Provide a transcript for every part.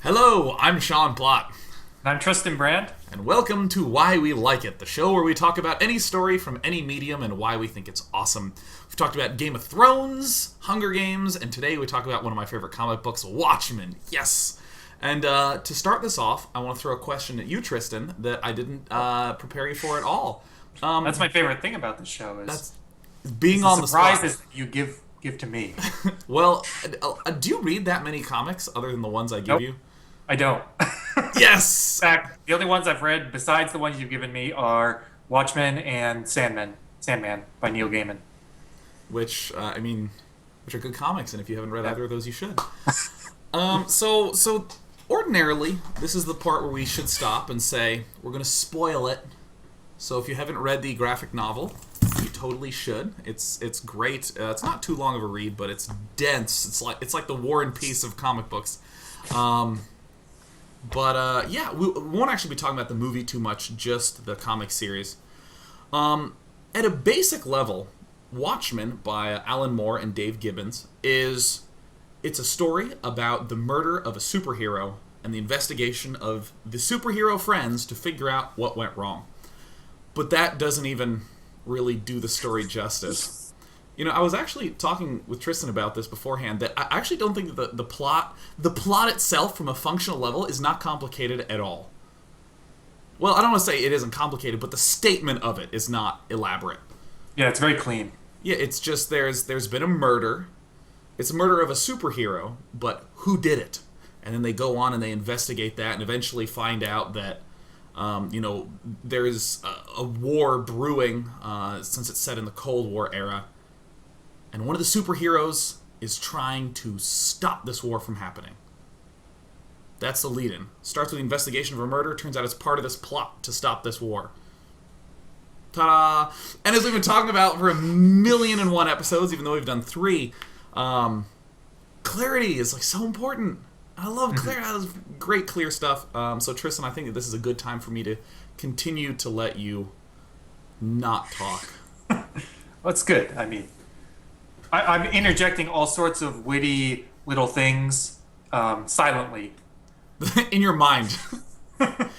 Hello, I'm Sean Plott, And I'm Tristan Brand. and welcome to Why We Like It, the show where we talk about any story from any medium and why we think it's awesome. We've talked about Game of Thrones, Hunger Games, and today we talk about one of my favorite comic books, Watchmen. Yes! And to start this off, I want to throw a question at you, Tristan, that I didn't prepare you for at all. That's my favorite thing about this show is That's being the on the spot. surprises that you give to me. Well, do you read that many comics other than the ones I give Nope. you? I don't. Yes! In fact, the only ones I've read besides the ones you've given me are Watchmen and Sandman by Neil Gaiman. Which are good comics, and if you haven't read either of those, you should. So ordinarily, this is the part where we should stop and say we're going to spoil it. So if you haven't read the graphic novel, you totally should. It's great. It's not too long of a read, but it's dense. It's like the War and Peace of comic books. Yeah, we won't actually be talking about the movie too much, just the comic series. At a basic level, Watchmen by Alan Moore and Dave Gibbons it's a story about the murder of a superhero and the investigation of the superhero friends to figure out what went wrong. But that doesn't even really do the story justice. You know, I was actually talking with Tristan about this beforehand, that I actually don't think that the plot itself from a functional level is not complicated at all. Well, I don't want to say it isn't complicated, but the statement of it is not elaborate. Yeah, it's very clean. Yeah, it's just there's been a murder. It's a murder of a superhero, but who did it? And then they go on and they investigate that and eventually find out that there's a war brewing since it's set in the Cold War era. And one of the superheroes is trying to stop this war from happening. That's the lead-in. Starts with the investigation of a murder. Turns out it's part of this plot to stop this war. Ta-da! And as we've been talking about for 1,000,001 episodes, even though we've done 3, clarity is so important. I love clarity. That is great, clear stuff. So Tristan, I think that this is a good time for me to continue to let you not talk. Well, it's good. I mean, I'm interjecting all sorts of witty little things silently. In your mind.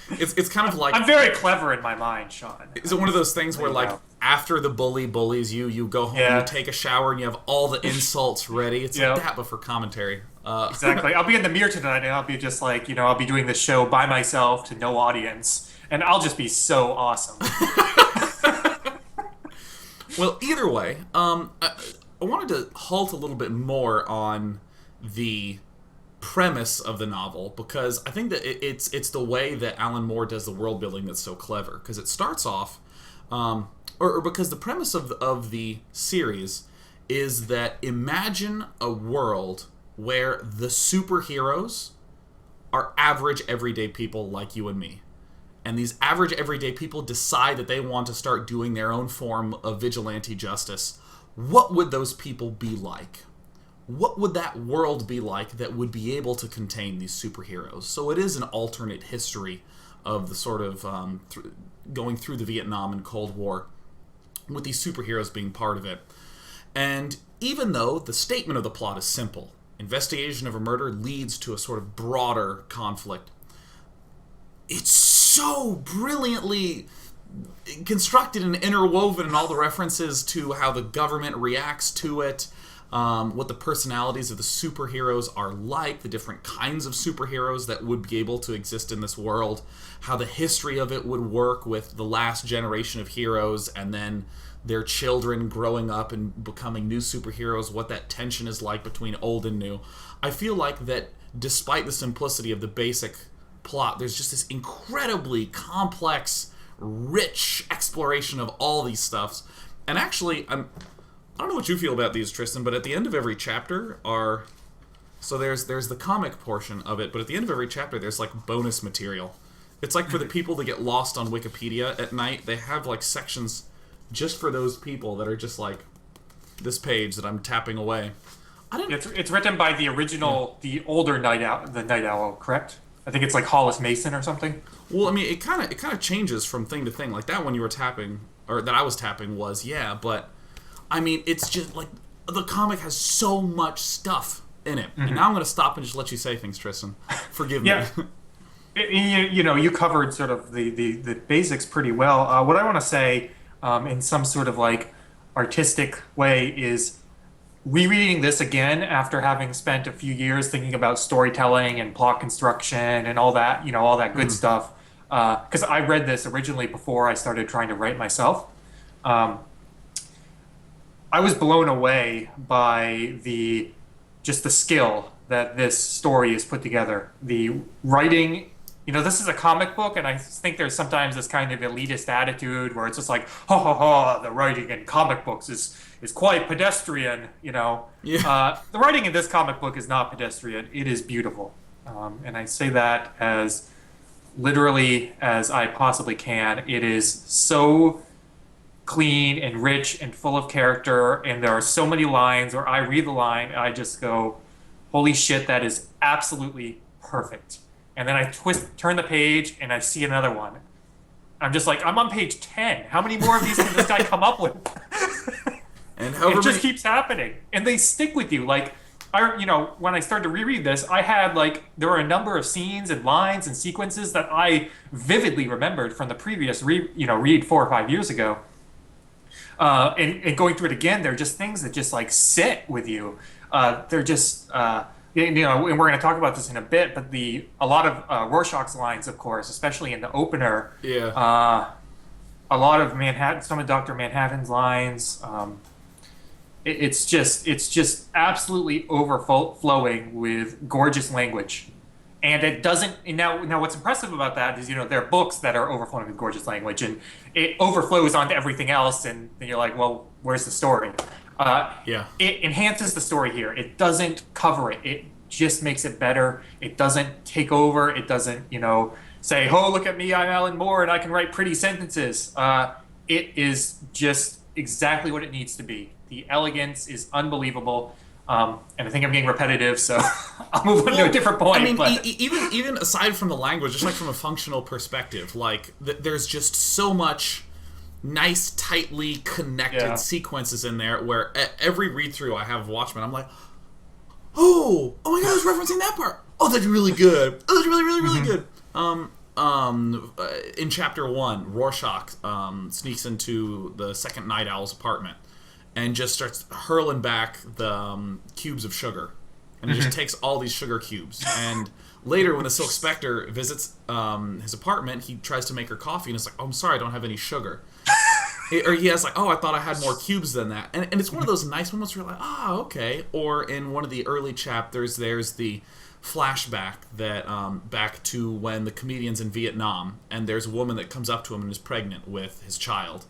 It's kind of like... I'm very clever in my mind, Sean. Is it one of those things where, after the bully bullies you, you go home, you take a shower, and you have all the insults ready? It's like that, but for commentary. Exactly. I'll be in the mirror tonight, and I'll be just I'll be doing this show by myself to no audience, and I'll just be so awesome. Well, either way, I wanted to halt a little bit more on the premise of the novel, because I think that it's the way that Alan Moore does the world building that's so clever. Because it starts off, or because the premise of the series is that imagine a world where the superheroes are average everyday people like you and me. And these average everyday people decide that they want to start doing their own form of vigilante justice. What would those people be like? What would that world be like that would be able to contain these superheroes? So it is an alternate history of the sort of going through the Vietnam and Cold War, with these superheroes being part of it. And even though the statement of the plot is simple, investigation of a murder leads to a sort of broader conflict, it's so brilliantly constructed and interwoven in all the references to how the government reacts to it, what the personalities of the superheroes are like, the different kinds of superheroes that would be able to exist in this world, how the history of it would work with the last generation of heroes and then their children growing up and becoming new superheroes, what that tension is like between old and new. I feel like that despite the simplicity of the basic plot, there's just this incredibly complex, rich exploration of all these stuffs. And actually, I don't know what you feel about these, Tristan, but at the end of every chapter there's the comic portion of it, but at the end of every chapter there's bonus material. It's for the people that get lost on Wikipedia at night, they have sections just for those people that are just this page that I'm tapping away. It's written by the original, the older Night Owl, correct? I think it's Hollis Mason or something. Well, I mean, it kind of changes from thing to thing. Like that one you were tapping, or that I was tapping was, but I mean, it's just the comic has so much stuff in it. And now I'm going to stop and just let you say things, Tristan. Forgive me. Yeah. You covered sort of the basics pretty well. What I want to say, in some sort of like artistic way, is rereading this again after having spent a few years thinking about storytelling and plot construction and all that, all that good stuff. Because I read this originally before I started trying to write myself. Um, I was blown away by just the skill that this story is put together. The writing, this is a comic book, and I think there's sometimes this kind of elitist attitude where it's just like, ha ha ha, the writing in comic books is quite pedestrian, Yeah. The writing in this comic book is not pedestrian. It is beautiful. And I say that as literally as I possibly can. It is so clean and rich and full of character, and there are so many lines where I read the line and I just go, holy shit, that is absolutely perfect. And then I turn the page and I see another one. I'm just like, I'm on page 10. How many more of these can this guy come up with? And it just keeps happening, and they stick with you. Like, when I started to reread this, I had there were a number of scenes and lines and sequences that I vividly remembered from the previous read 4 or 5 years ago. And going through it again, they're just things that just sit with you. They're just and we're going to talk about this in a bit, but a lot of Rorschach's lines, of course, especially in the opener. Yeah. A lot of some of Dr. Manhattan's lines. It's just absolutely overflowing with gorgeous language. And it doesn't. Now, what's impressive about that is, there are books that are overflowing with gorgeous language, and it overflows onto everything else, and then you're like, well, where's the story? Yeah. It enhances the story here. It doesn't cover it. It just makes it better. It doesn't take over. It doesn't, say, oh, look at me, I'm Alan Moore, and I can write pretty sentences. It is just exactly what it needs to be. The elegance is unbelievable. And I think I'm getting repetitive, so I'll move on to a different point. I mean, but... even aside from the language, just from a functional perspective, there's just so much nice, tightly connected sequences in there where every read-through I have of Watchmen, I'm like, oh my god, I was referencing that part. Oh, that's really good. Oh, that's really, really, really good. In chapter 1, Rorschach sneaks into the second Night Owl's apartment and just starts hurling back the cubes of sugar. And he just takes all these sugar cubes. And later, when the Silk Spectre visits his apartment, he tries to make her coffee, and it's like, oh, I'm sorry, I don't have any sugar. Or he has oh, I thought I had more cubes than that. And it's one of those nice moments where you're like, okay. Or in one of the early chapters, there's the flashback that back to when the comedian's in Vietnam, and there's a woman that comes up to him and is pregnant with his child.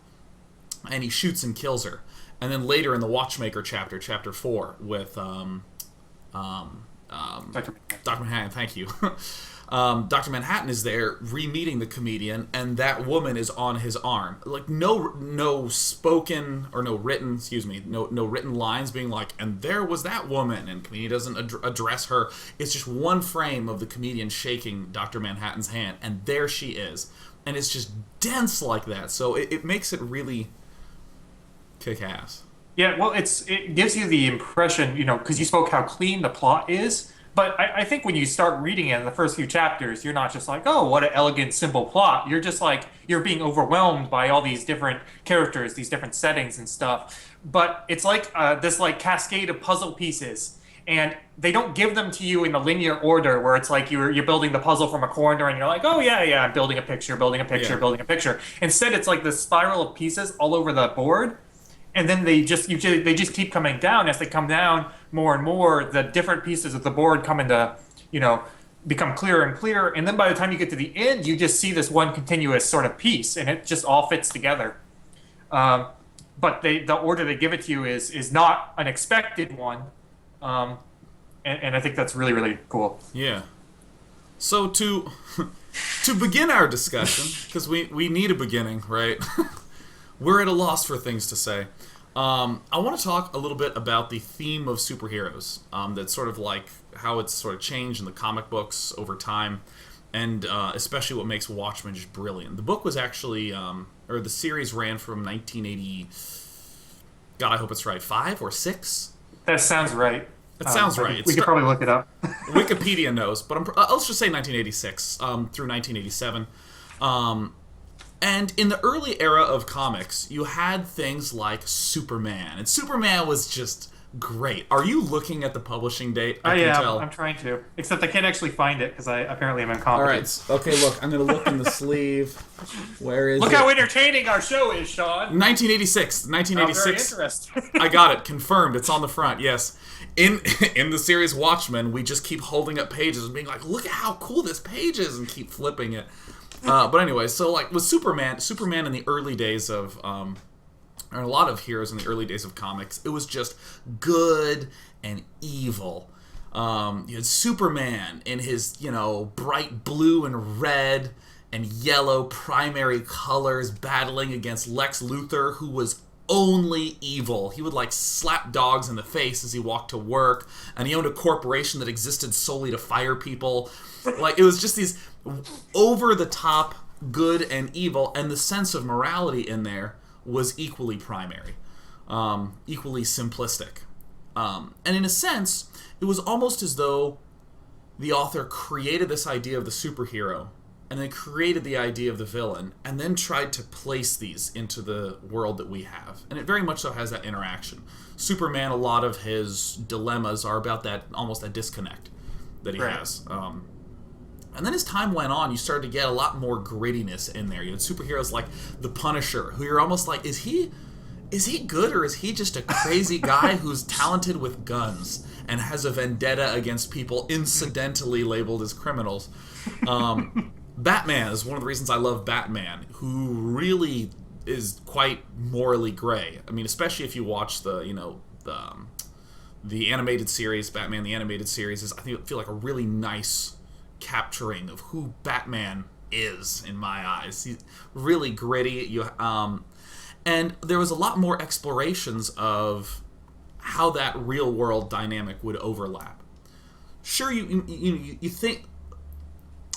And he shoots and kills her. And then later in the Watchmaker chapter 4, with Dr. Manhattan, thank you. Dr. Manhattan is there re-meeting the comedian, and that woman is on his arm. No spoken or no written lines being and there was that woman, and the comedian doesn't address her. It's just one frame of the comedian shaking Dr. Manhattan's hand, and there she is. And it's just dense like that, so it makes it really kick ass. Yeah, well, it gives you the impression, because you spoke how clean the plot is, but I think when you start reading it in the first few chapters, you're not just like, oh, what an elegant, simple plot. You're just you're being overwhelmed by all these different characters, these different settings and stuff. But it's this cascade of puzzle pieces, and they don't give them to you in the linear order where it's you're building the puzzle from a corner and you're like, oh yeah, I'm building a picture, building a picture, building a picture. Instead, it's this spiral of pieces all over the board. And then they just keep coming down. As they come down more and more, the different pieces of the board come into, become clearer and clearer. And then by the time you get to the end, you just see this one continuous sort of piece, and it just all fits together. But the order they give it to you is not an expected one, and I think that's really, really cool. Yeah. So to begin our discussion, because we need a beginning, right? We're at a loss for things to say. I want to talk a little bit about the theme of superheroes. That's sort of how it's sort of changed in the comic books over time, and especially what makes Watchmen just brilliant. The book was actually, or the series ran from 1980. God, I hope it's right. 5 or 6. That sounds right. It sounds I right. think we could probably look it up. Wikipedia knows, but let's just say 1986 through 1987. And in the early era of comics, you had things like Superman, and Superman was just great. Are you looking at the publishing date? I can am. tell. I'm trying to. Except I can't actually find it because I apparently am All incompetent. right. Okay, look. I'm going to look in the sleeve. Where is Look it? how entertaining our show is, Sean. 1986. Very 1986. interesting. I got it. Confirmed. It's on the front. Yes. In the series Watchmen, we just keep holding up pages and being like, look at how cool this page is, and keep flipping it. But anyway, so like with Superman in the early days of, or a lot of heroes in the early days of comics, it was just good and evil. You had Superman in his, bright blue and red and yellow primary colors battling against Lex Luthor, who was only evil. He would like slap dogs in the face as he walked to work, and he owned a corporation that existed solely to fire people. Like, it was just these over-the-top good and evil, and the sense of morality in there was equally primary, equally simplistic. And in a sense, it was almost as though the author created this idea of the superhero, and then created the idea of the villain, and then tried to place these into the world that we have. And it very much so has that interaction. Superman, a lot of his dilemmas are about that, almost that disconnect that he has. And then as time went on, you started to get a lot more grittiness in there. You had superheroes like the Punisher, who you're almost like, is he good, or is he just a crazy guy who's talented with guns and has a vendetta against people incidentally labeled as criminals? Batman is one of the reasons I love Batman, who really is quite morally gray. I mean, especially if you watch the animated series, Batman the Animated Series, is, I feel like a really nice capturing of who Batman is in my eyes. He's really gritty. And there was a lot more explorations of how that real world dynamic would overlap. Sure, you think.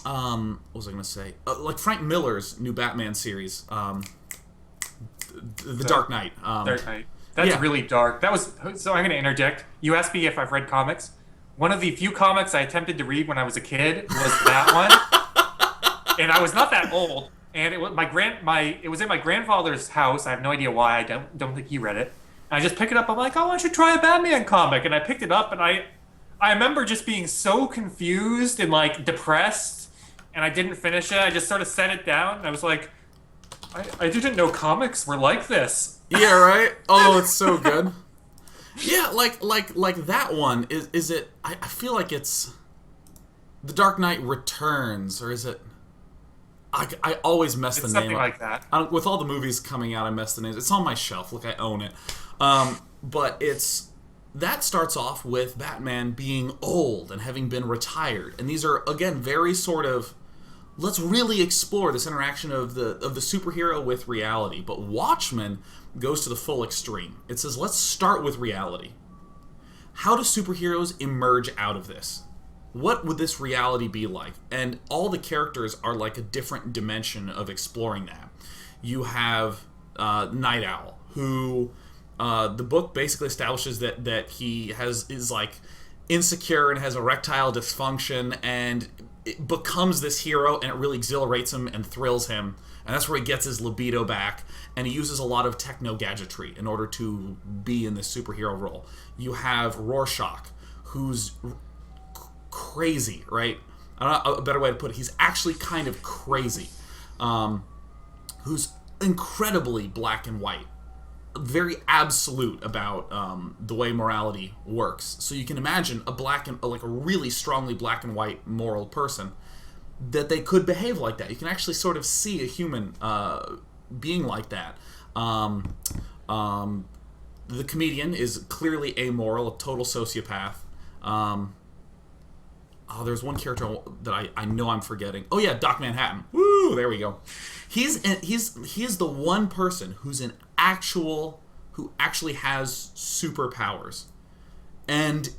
What was I going to say? Like Frank Miller's new Batman series, The Dark Knight. Dark Knight. That's really dark. That was. So I'm going to interject. You asked me if I've read comics. One of the few comics I attempted to read when I was a kid was that one, and I was not that old. And it was it was in my grandfather's house. I have no idea why. I don't think he read it. And I just picked it up. I'm like, oh, I should try a Batman comic. And I picked it up, and I remember just being so confused and like depressed, and I didn't finish it. I just sort of set it down, and I was like, I didn't know comics were like this. Yeah, right. Oh, it's so good. Yeah, like that one. Is it? I feel like it's The Dark Knight Returns, or is it? I always mess the name up. Something like that. With all the movies coming out, I mess the names. It's on my shelf. Look, I own it. But that starts off with Batman being old and having been retired, and these are again very sort of, let's really explore this interaction of the superhero with reality. But Watchmen goes to the full extreme. It says, let's start with reality. How do superheroes emerge out of this? What would this reality be like? And all the characters are like a different dimension of exploring that. You have Night Owl, who the book basically establishes that he is like insecure and has erectile dysfunction, and it becomes this hero, and it really exhilarates him and thrills him, and that's where he gets his libido back, and he uses a lot of techno-gadgetry in order to be in this superhero role. You have Rorschach, who's crazy, right? I don't know a better way to put it. He's actually kind of crazy, who's incredibly black and white, very absolute about the way morality works. So you can imagine a really strongly black and white moral person, that they could behave like that. You can actually sort of see a human being like that. The comedian is clearly amoral, a total sociopath. There's one character that I know I'm forgetting. Oh yeah, Doc Manhattan. Woo! There we go. He is the one person who actually has superpowers, and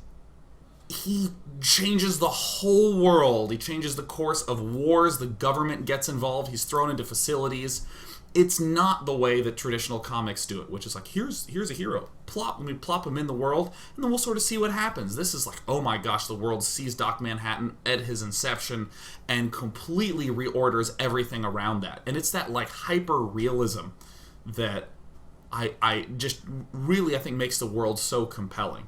he changes the whole world. He changes the course of wars. The government gets involved. He's thrown into facilities. it's not the way that traditional comics do it, which is like, here's a hero, plop, and we plop him in the world, and then we'll sort of see what happens. This is like, oh my gosh, the world sees Doc Manhattan at his inception and completely reorders everything around that. And it's that like hyper realism that I just really, I think, makes the world so compelling.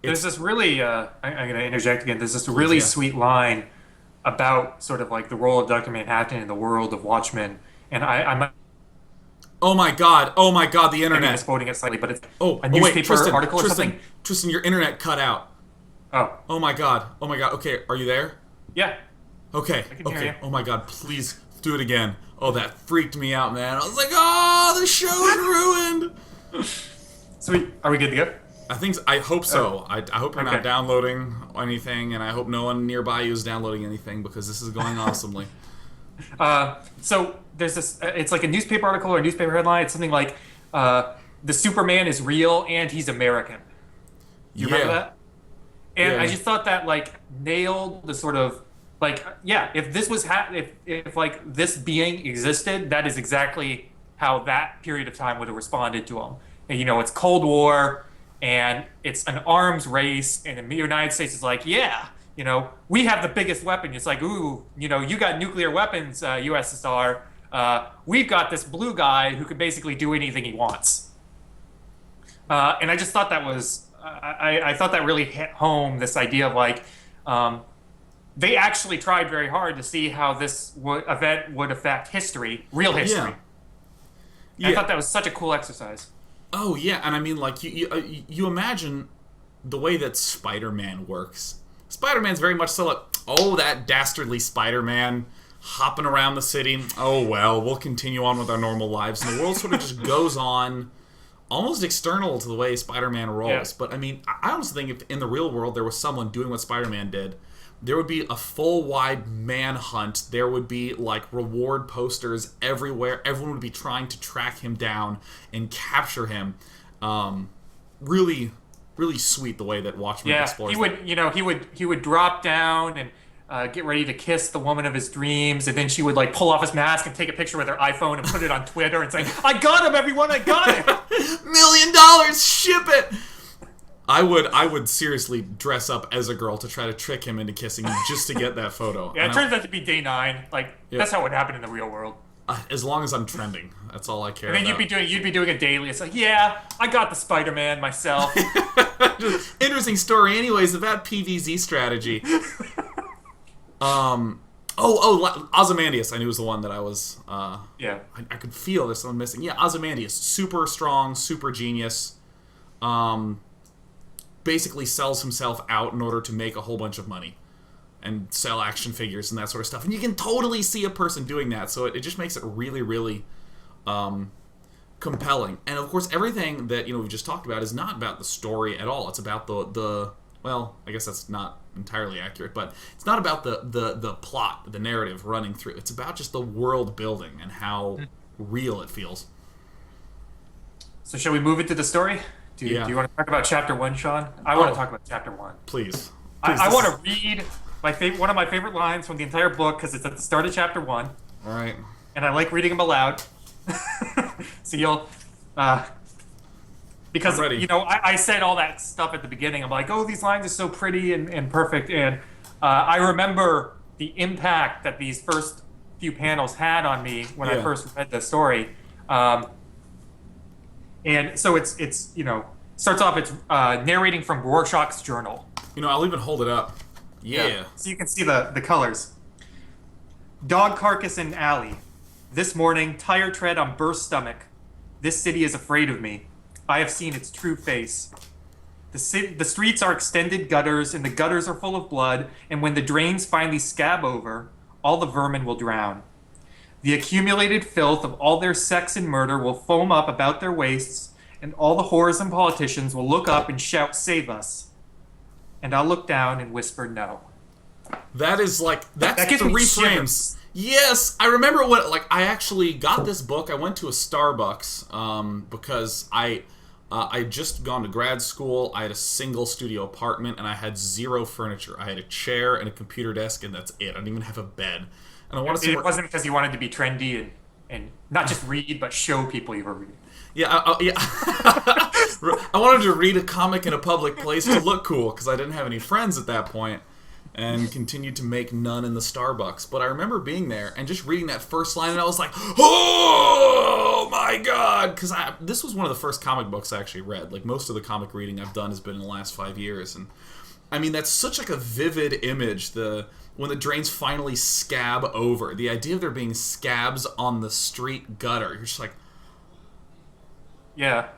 There's this really, I'm going to interject again. There's this really sweet line about sort of like the role of Dr. Manhattan in the world of Watchmen, and I'm Oh my god, the internet. misquoting it slightly, but it's wait, a newspaper Tristan, article or Tristan, something. Tristan, your internet cut out. Oh. Oh my god. Okay, are you there? Yeah. Okay. I can hear you. Oh my god, please do it again. Oh, that freaked me out, man. I was like, oh, the show is ruined. Sweet. Are we good to go? I hope so. I hope you're not Okay. downloading anything, and I hope no one nearby you is downloading anything, because this is going awesomely. So there's this, it's like a newspaper article or a newspaper headline. It's something like, the Superman is real and he's American. You remember that? And Yeah. I just thought that like nailed the sort of like, yeah, if this was if like this being existed, that is exactly how that period of time would have responded to him. And, you know, it's Cold War and it's an arms race, and the United States is like, yeah, you know, we have the biggest weapon. It's like, ooh, you know, you got nuclear weapons, USSR. We've got this blue guy who could basically do anything he wants. And I just thought that was, I thought that really hit home this idea of like, they actually tried very hard to see how this event would affect history, real history. Yeah. I thought that was such a cool exercise. Oh yeah, and I mean, like you imagine the way that Spider-Man works. Spider-Man's very much so like, oh, that dastardly Spider-Man hopping around the city. Oh well, we'll continue on with our normal lives, and the world sort of just goes on, almost external to the way Spider-Man rolls. Yeah. But I mean, I honestly think if in the real world there was someone doing what Spider-Man did, there would be a full-wide manhunt. There would be, like, reward posters everywhere. Everyone would be trying to track him down and capture him. Really, really sweet the way that Watchmen explores that. He would drop down and get ready to kiss the woman of his dreams, and then she would, like, pull off his mask and take a picture with her iPhone and put it on Twitter and say, I got him, everyone, I got him! $1 million, ship it! I would seriously dress up as a girl to try to trick him into kissing me just to get that photo. Yeah, it turns out to be day 9. Like, that's how it would happen in the real world. As long as I'm trending, that's all I care And then about. you'd be doing a daily. It's like, yeah, I got the Spider-Man myself. Interesting story. Anyways, about PVZ strategy. Ozymandias, I knew was the one that I was. Yeah. I could feel there's someone missing. Yeah, Ozymandias, super strong, super genius. Basically sells himself out in order to make a whole bunch of money and sell action figures and that sort of stuff. And you can totally see a person doing that, so it just makes it really, really compelling. And of course, everything that we've just talked about is not about the story at all. It's about the well, I guess that's not entirely accurate, but it's not about the plot, the narrative running through. It's about just the world building and how real it feels. So shall we move into the story? Do you want to talk about Chapter 1, Sean? I want to talk about Chapter 1. Please. I want to read one of my favorite lines from the entire book, because it's at the start of Chapter 1. All right. And I like reading them aloud. So you'll... because, I'm ready. I said all that stuff at the beginning. I'm like, oh, these lines are so pretty and perfect. And I remember the impact that these first few panels had on me when I first read the story. And so it's starts off, it's narrating from Rorschach's journal. I'll even hold it up. Yeah. So you can see the colors. Dog carcass in alley. This morning, tire tread on burst stomach. This city is afraid of me. I have seen its true face. The streets are extended gutters, and the gutters are full of blood, and when the drains finally scab over, all the vermin will drown. The accumulated filth of all their sex and murder will foam up about their waists, and all the whores and politicians will look up and shout, "Save us." And I'll look down and whisper, "No." That is that's gives me 3 shivers. frames. Yes, I remember I actually got this book. I went to a Starbucks because I had just gone to grad school. I had a single studio apartment, and I had 0 furniture. I had a chair and a computer desk, and that's it. I didn't even have a bed. And I wanted It wasn't because you wanted to be trendy and and not just read, but show people you were reading. Yeah, yeah. I wanted to read a comic in a public place to look cool because I didn't have any friends at that point, and continued to make none in the Starbucks. But I remember being there and just reading that first line, and I was like, "Oh my god!" Because this was one of the first comic books I actually read. Like, most of the comic reading I've done has been in the last 5 years, and I mean, that's such like a vivid image. When the drains finally scab over, the idea of there being scabs on the street gutter, you're just like, Yeah.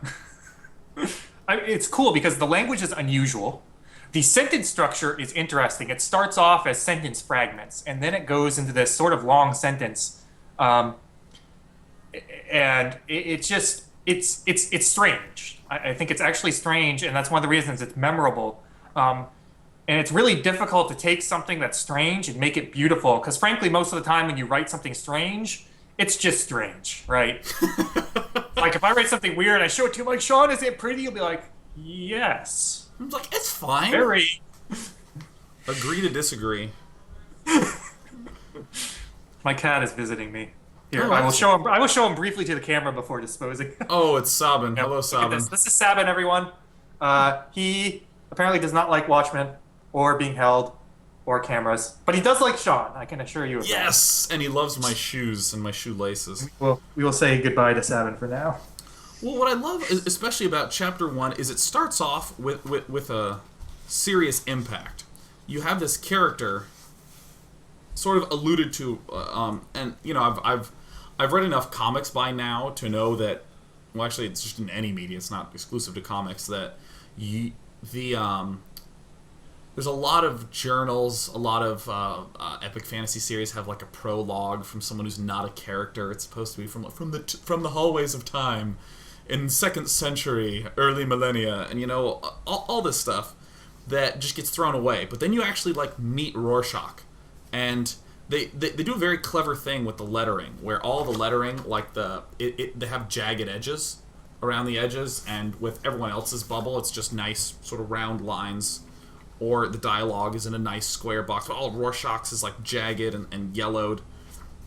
It's cool because the language is unusual. The sentence structure is interesting. It starts off as sentence fragments, and then it goes into this sort of long sentence. Um, and it's just it's strange. I think it's actually strange, and that's one of the reasons it's memorable. And it's really difficult to take something that's strange and make it beautiful, because frankly, most of the time when you write something strange, it's just strange, right? Like if I write something weird, I show it to you, like, Sean, is it pretty? You'll be like, yes. I'm like, it's fine. Very. Agree to disagree. My cat is visiting me. Here, Oh, I will that's- show him. I will show him briefly to the camera before disposing. Oh, it's Sabin. Yeah, Hello, look at Sabin. this is Sabin, everyone. He apparently does not like Watchmen or being held or cameras, but he does like Sean. I can assure you of Yes, and he loves my shoes and my shoelaces. that. Well, we will say goodbye to Sabin for now. Well, what I love, especially about Chapter 1, is it starts off with a serious impact. You have this character, sort of alluded to, and you know, I've read enough comics by now to know that, well, actually, it's just in any media. It's not exclusive to comics. That there's a lot of journals, a lot of epic fantasy series have like a prologue from someone who's not a character. It's supposed to be from the hallways of time, in 2nd century, early millennia, and you know, all this stuff that just gets thrown away. But then you actually like meet Rorschach, and they do a very clever thing with the lettering, where all the lettering, like they have jagged edges around the edges, and with everyone else's bubble, it's just nice sort of round lines, or the dialogue is in a nice square box. But all of Rorschach's is like jagged and yellowed,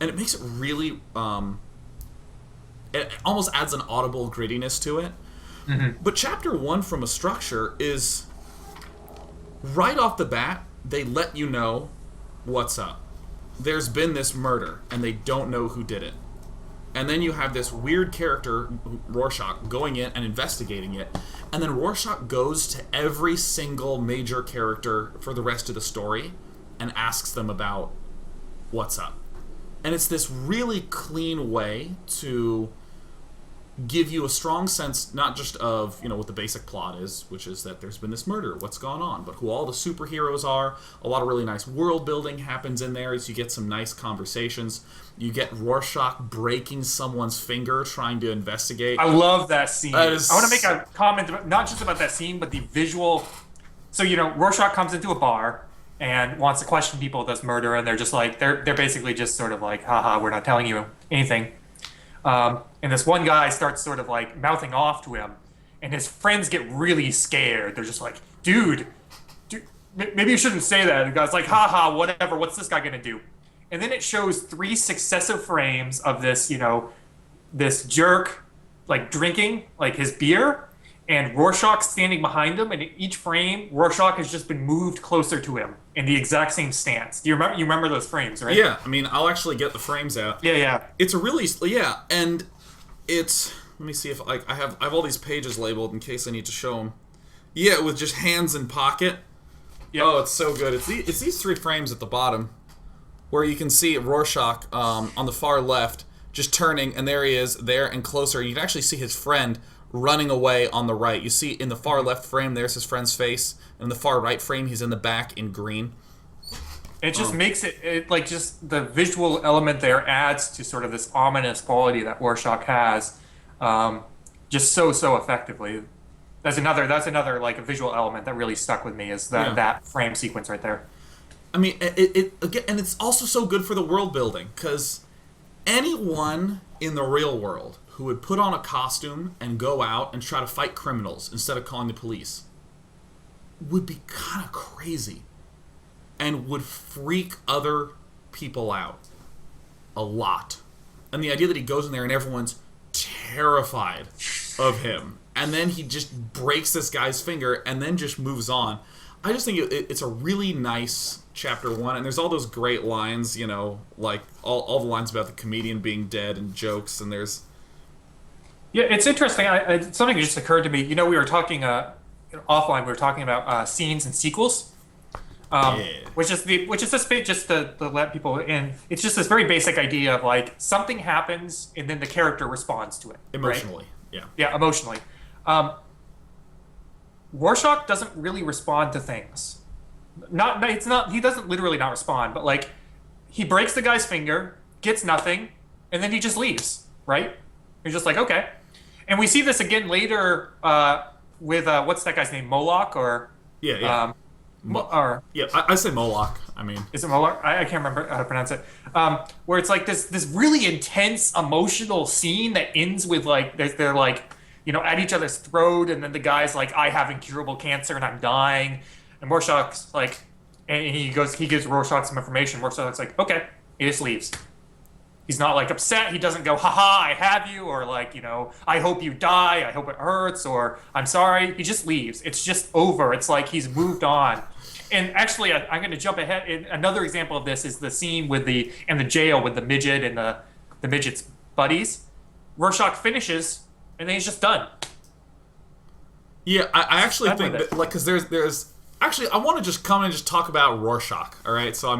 and it makes it really it almost adds an audible grittiness to it. Mm-hmm. But Chapter 1, from a structure, is right off the bat, they let you know what's up. There's been this murder, and they don't know who did it. And then you have this weird character, Rorschach, going in and investigating it. And then Rorschach goes to every single major character for the rest of the story and asks them about what's up. And it's this really clean way to give you a strong sense, not just of, you know, what the basic plot is, which is that there's been this murder, what's gone on, but who all the superheroes are. A lot of really nice world building happens in there as you get some nice conversations. You get Rorschach breaking someone's finger trying to investigate. I love that scene. I That want to is- make a comment, not just about that scene, but the visual. So, you know, Rorschach comes into a bar and wants to question people of this murder, and they're just like, they're basically just sort of like, haha, we're not telling you anything. And this one guy starts sort of like mouthing off to him, and his friends get really scared. They're just like, dude, maybe you shouldn't say that. And the guy's like, haha, whatever, what's this guy gonna do? And then it shows 3 successive frames of this, you know, this jerk like drinking like his beer, and Rorschach standing behind him, and in each frame, Rorschach has just been moved closer to him in the exact same stance. Do you remember? You remember those frames, right? Yeah, I mean, I'll actually get the frames out. Yeah. It's a really, yeah, and it's, let me see if I have all these pages labeled in case I need to show them. Yeah, with just hands in pocket. Yep. Oh, it's so good. It's these 3 frames at the bottom where you can see Rorschach on the far left just turning, and there he is, there and closer. You can actually see his friend running away on the right. You see in the far left frame, there's his friend's face. In the far right frame, he's in the back in green. It just makes it like just the visual element there adds to sort of this ominous quality that Rorschach has, just so effectively. That's another like a visual element that really stuck with me is that frame sequence right there. I mean, it again, and it's also so good for the world building, because anyone in the real world who would put on a costume and go out and try to fight criminals instead of calling the police would be kind of crazy and would freak other people out a lot. And the idea that he goes in there and everyone's terrified of him, and then he just breaks this guy's finger and then just moves on. I just think it's a really nice chapter 1, and there's all those great lines, like all the lines about the comedian being dead and jokes, and there's... Yeah, it's interesting. Something just occurred to me. We were talking offline. We were talking about scenes and sequels, which is this bit just to let people in. It's just this very basic idea of like something happens and then the character responds to it emotionally. Right? Yeah, emotionally. Rorschach doesn't really respond to things. It's not. He doesn't literally not respond, but like he breaks the guy's finger, gets nothing, and then he just leaves. Right? He's just like, okay. And we see this again later with what's that guy's name, Moloch or yeah. I say Moloch. I mean, is it Moloch? I can't remember how to pronounce it. Where it's like this really intense emotional scene that ends with like they're like at each other's throat, and then the guy's like, I have incurable cancer and I'm dying, and Rorschach's like, and he gives Rorschach some information. Rorschach's like, okay, he just leaves. He's not like upset. He doesn't go, haha, I have you, or like, I hope you die. I hope it hurts, or I'm sorry. He just leaves. It's just over. It's like he's moved on. And actually, I'm going to jump ahead. And another example of this is the scene in the jail with the midget and the midget's buddies. Rorschach finishes, and then he's just done. Yeah, I actually think that, like, because there's actually, I want to just come and just talk about Rorschach. All right, so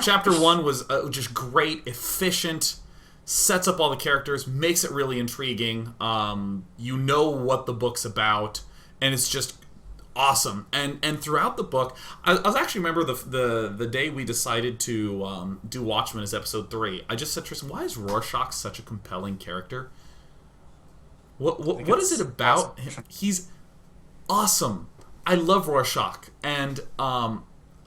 chapter 1 was just great, efficient, sets up all the characters, makes it really intriguing. You know what the book's about, and it's just awesome. And throughout the book, I was actually remember the day we decided to do Watchmen as episode 3. I just said, Tristan, why is Rorschach such a compelling character? What is it about him? He's awesome. I love Rorschach, and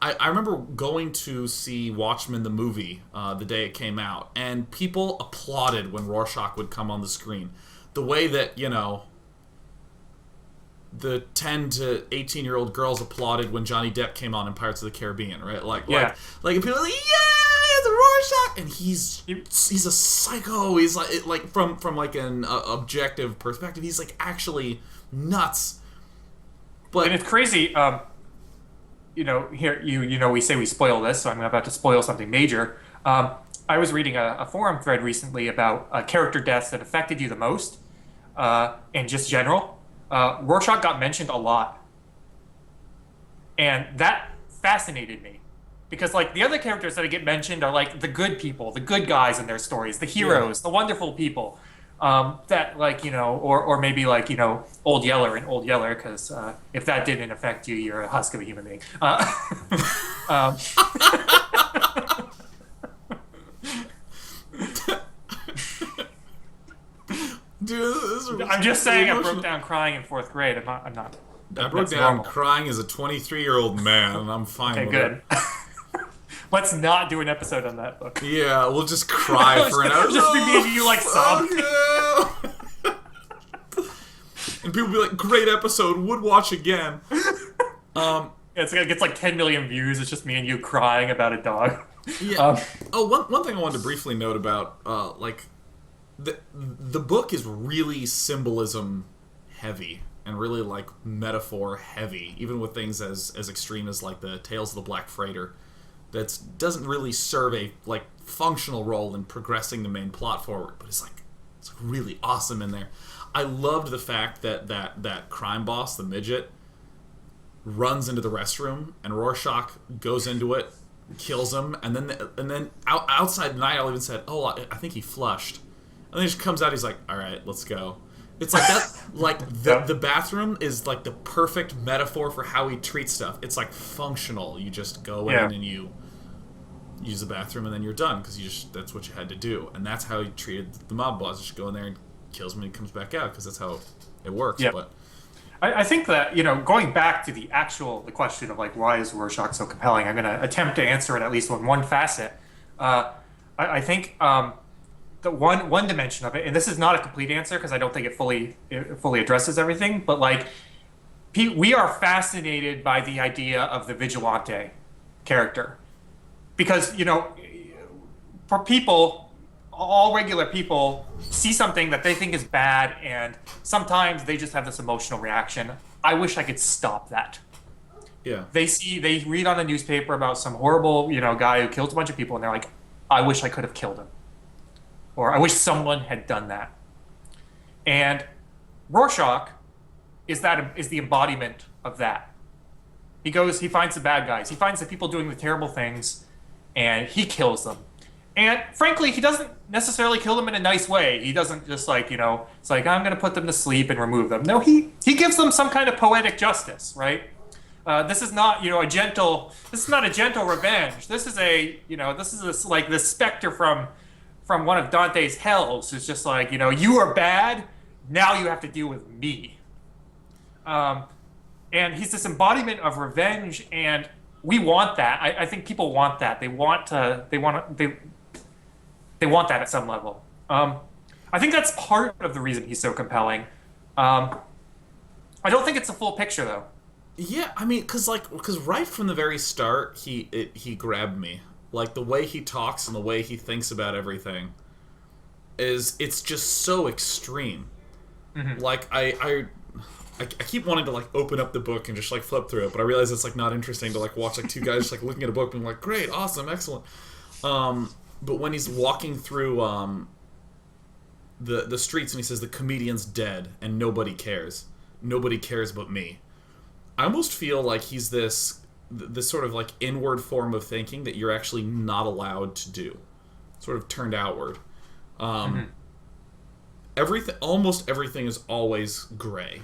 I remember going to see Watchmen the movie the day it came out, and people applauded when Rorschach would come on the screen. The way that, the 10 to 18-year-old girls applauded when Johnny Depp came on in Pirates of the Caribbean, right? Like and people are like, yeah, it's Rorschach, and he's a psycho. He's like from like an objective perspective, he's like actually nuts. But and it's crazy. Here we say we spoil this, so I'm about to spoil something major. I was reading a forum thread recently about character deaths that affected you the most, and just general. Rorschach got mentioned a lot, and that fascinated me because like the other characters that get mentioned are like the good people, the good guys in their stories, the heroes, the wonderful people. That like or maybe like Old Yeller and Old Yeller, because if that didn't affect you, you're a husk of a human being. Dude, I'm just saying, I broke down crying in 4th grade. I'm not. I broke down normal. Crying as a 23-year-old man, and I'm fine with good. it. Let's not do an episode on that book. Yeah, we'll just cry for an hour. Just be me and you like sobbing. And people be like, great episode, would watch again. It gets like 10 million views. It's just me and you crying about a dog. Yeah. One thing I wanted to briefly note about, the book is really symbolism heavy and really like metaphor heavy, even with things as extreme as like the Tales of the Black Freighter. That doesn't really serve a like functional role in progressing the main plot forward, but it's really awesome in there. I loved the fact that crime boss, the midget, runs into the restroom and Rorschach goes into it, kills him, and then outside Night Owl even said, "Oh, I think he flushed," and then he just comes out. He's like, "All right, let's go." It's like that. Like the bathroom is like the perfect metaphor for how he treats stuff. It's like functional. You just go in and you use the bathroom and then you're done because that's what you had to do, and that's how he treated the mob boss. Just go in there and kills him and he comes back out because that's how it works. Yep. But I think that going back to the question of like why is Rorschach so compelling, I'm going to attempt to answer it at least on one facet. I think the one dimension of it, and this is not a complete answer because I don't think it fully addresses everything, but like we are fascinated by the idea of the vigilante character because for people, all regular people see something that they think is bad, and sometimes they just have this emotional reaction. I wish I could stop that. Yeah. They read on the newspaper about some horrible, guy who killed a bunch of people, and they're like, I wish I could have killed him. Or I wish someone had done that. And Rorschach is the embodiment of that. He finds the bad guys, he finds the people doing the terrible things, and he kills them. And frankly, he doesn't necessarily kill them in a nice way. He doesn't just it's like, I'm going to put them to sleep and remove them. No, he gives them some kind of poetic justice, right? This is not, this is not a gentle revenge. This is like this specter from one of Dante's hells who's just like, you are bad, now you have to deal with me. And he's this embodiment of revenge, and we want that. I think people want that. They want that at some level. I think that's part of the reason he's so compelling. I don't think it's a full picture, though. Yeah, I mean, because right from the very start, he grabbed me. Like, the way he talks and the way he thinks about everything it's just so extreme. Mm-hmm. Like, I keep wanting to, like, open up the book and just, like, flip through it, but I realize it's, like, not interesting to, like, watch, like, two guys just, like, looking at a book and being like, great, awesome, excellent. But when he's walking through the streets and he says the comedian's dead and nobody cares but me, I almost feel like he's this sort of like inward form of thinking that you're actually not allowed to do, sort of turned outward. Mm-hmm. Almost everything is always gray,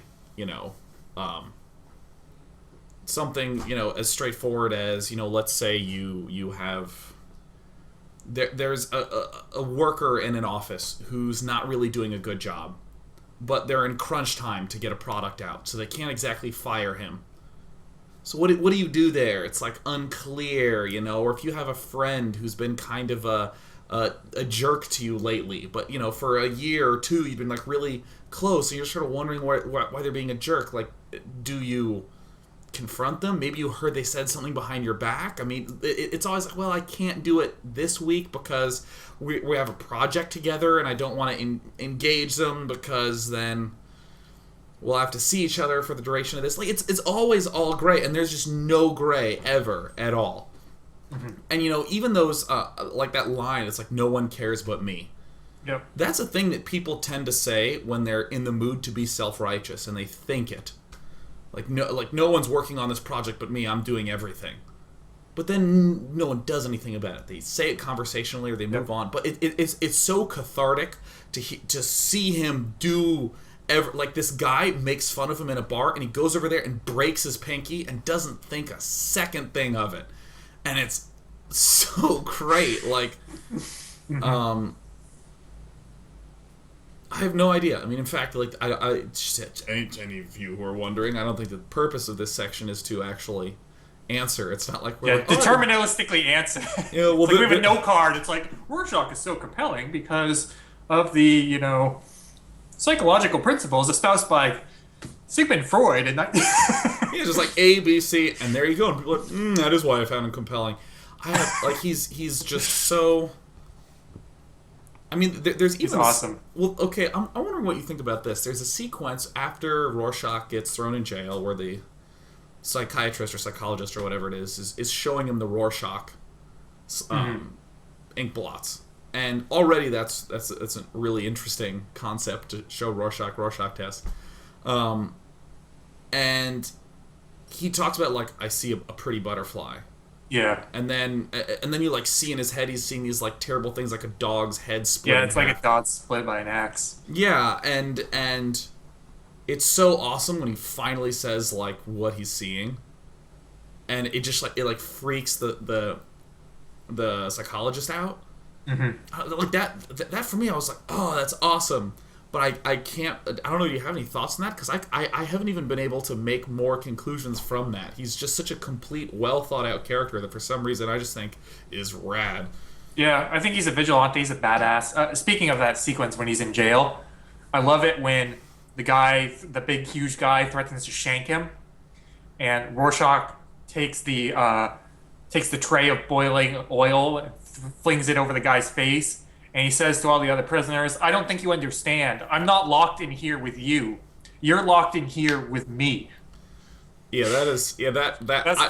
something as straightforward as let's say you have there's a worker in an office who's not really doing a good job, but they're in crunch time to get a product out, so they can't exactly fire him. So what do you do there? It's like unclear, or if you have a friend who's been kind of a jerk to you lately, but for a year or two you've been like really close, and you're sort of wondering why they're being a jerk. Like, do you confront them? Maybe you heard they said something behind your back. I mean, it's always like, well, I can't do it this week because we have a project together and I don't want to engage them because then we'll have to see each other for the duration of this. Like, it's always all gray, and there's just no gray ever at all. Mm-hmm. And even those like that line, it's like, no one cares but me. Yep. That's a thing that people tend to say when they're in the mood to be self-righteous, and they think it. Like, no one's working on this project but me, I'm doing everything. But then no one does anything about it. They say it conversationally or they move on. But it's so cathartic to see him do like, this guy makes fun of him in a bar and he goes over there and breaks his pinky and doesn't think a second thing of it. And it's so great. Like, I have no idea. I mean, in fact, like, I any of you who are wondering, I don't think the purpose of this section is to actually answer. It's not like we're deterministically answer. Well, like we have a note card. It's like, Rorschach is so compelling because of the psychological principles espoused by Sigmund Freud, and yeah, just like A, B, C, and there you go. And people are like, that is why I found him compelling. He's just so. I mean, there's even... He's awesome. Well, okay, I'm wondering what you think about this. There's a sequence after Rorschach gets thrown in jail where the psychiatrist or psychologist or whatever it is showing him the Rorschach ink blots. And already that's a really interesting concept to show Rorschach test. And he talks about, like, I see a pretty butterfly. Yeah. And then you, like, see in his head he's seeing these, like, terrible things, like a dog's head split. Yeah, it's like a dog split by an axe. Yeah, and it's so awesome when he finally says, like, what he's seeing. And it just, like, it freaks the psychologist out. Mm-hmm. Like, that for me, I was like, oh, that's awesome. But I can't... I don't know, do you have any thoughts on that? Because I haven't even been able to make more conclusions from that. He's just such a complete, well-thought-out character that for some reason I just think is rad. Yeah, I think he's a vigilante. He's a badass. Speaking of that sequence when he's in jail, I love it when the big, huge guy, threatens to shank him, and Rorschach takes the tray of boiling oil and flings it over the guy's face, And he says to all the other prisoners, I don't think you understand. I'm not locked in here with you. You're locked in here with me. Yeah, that is. Yeah, That's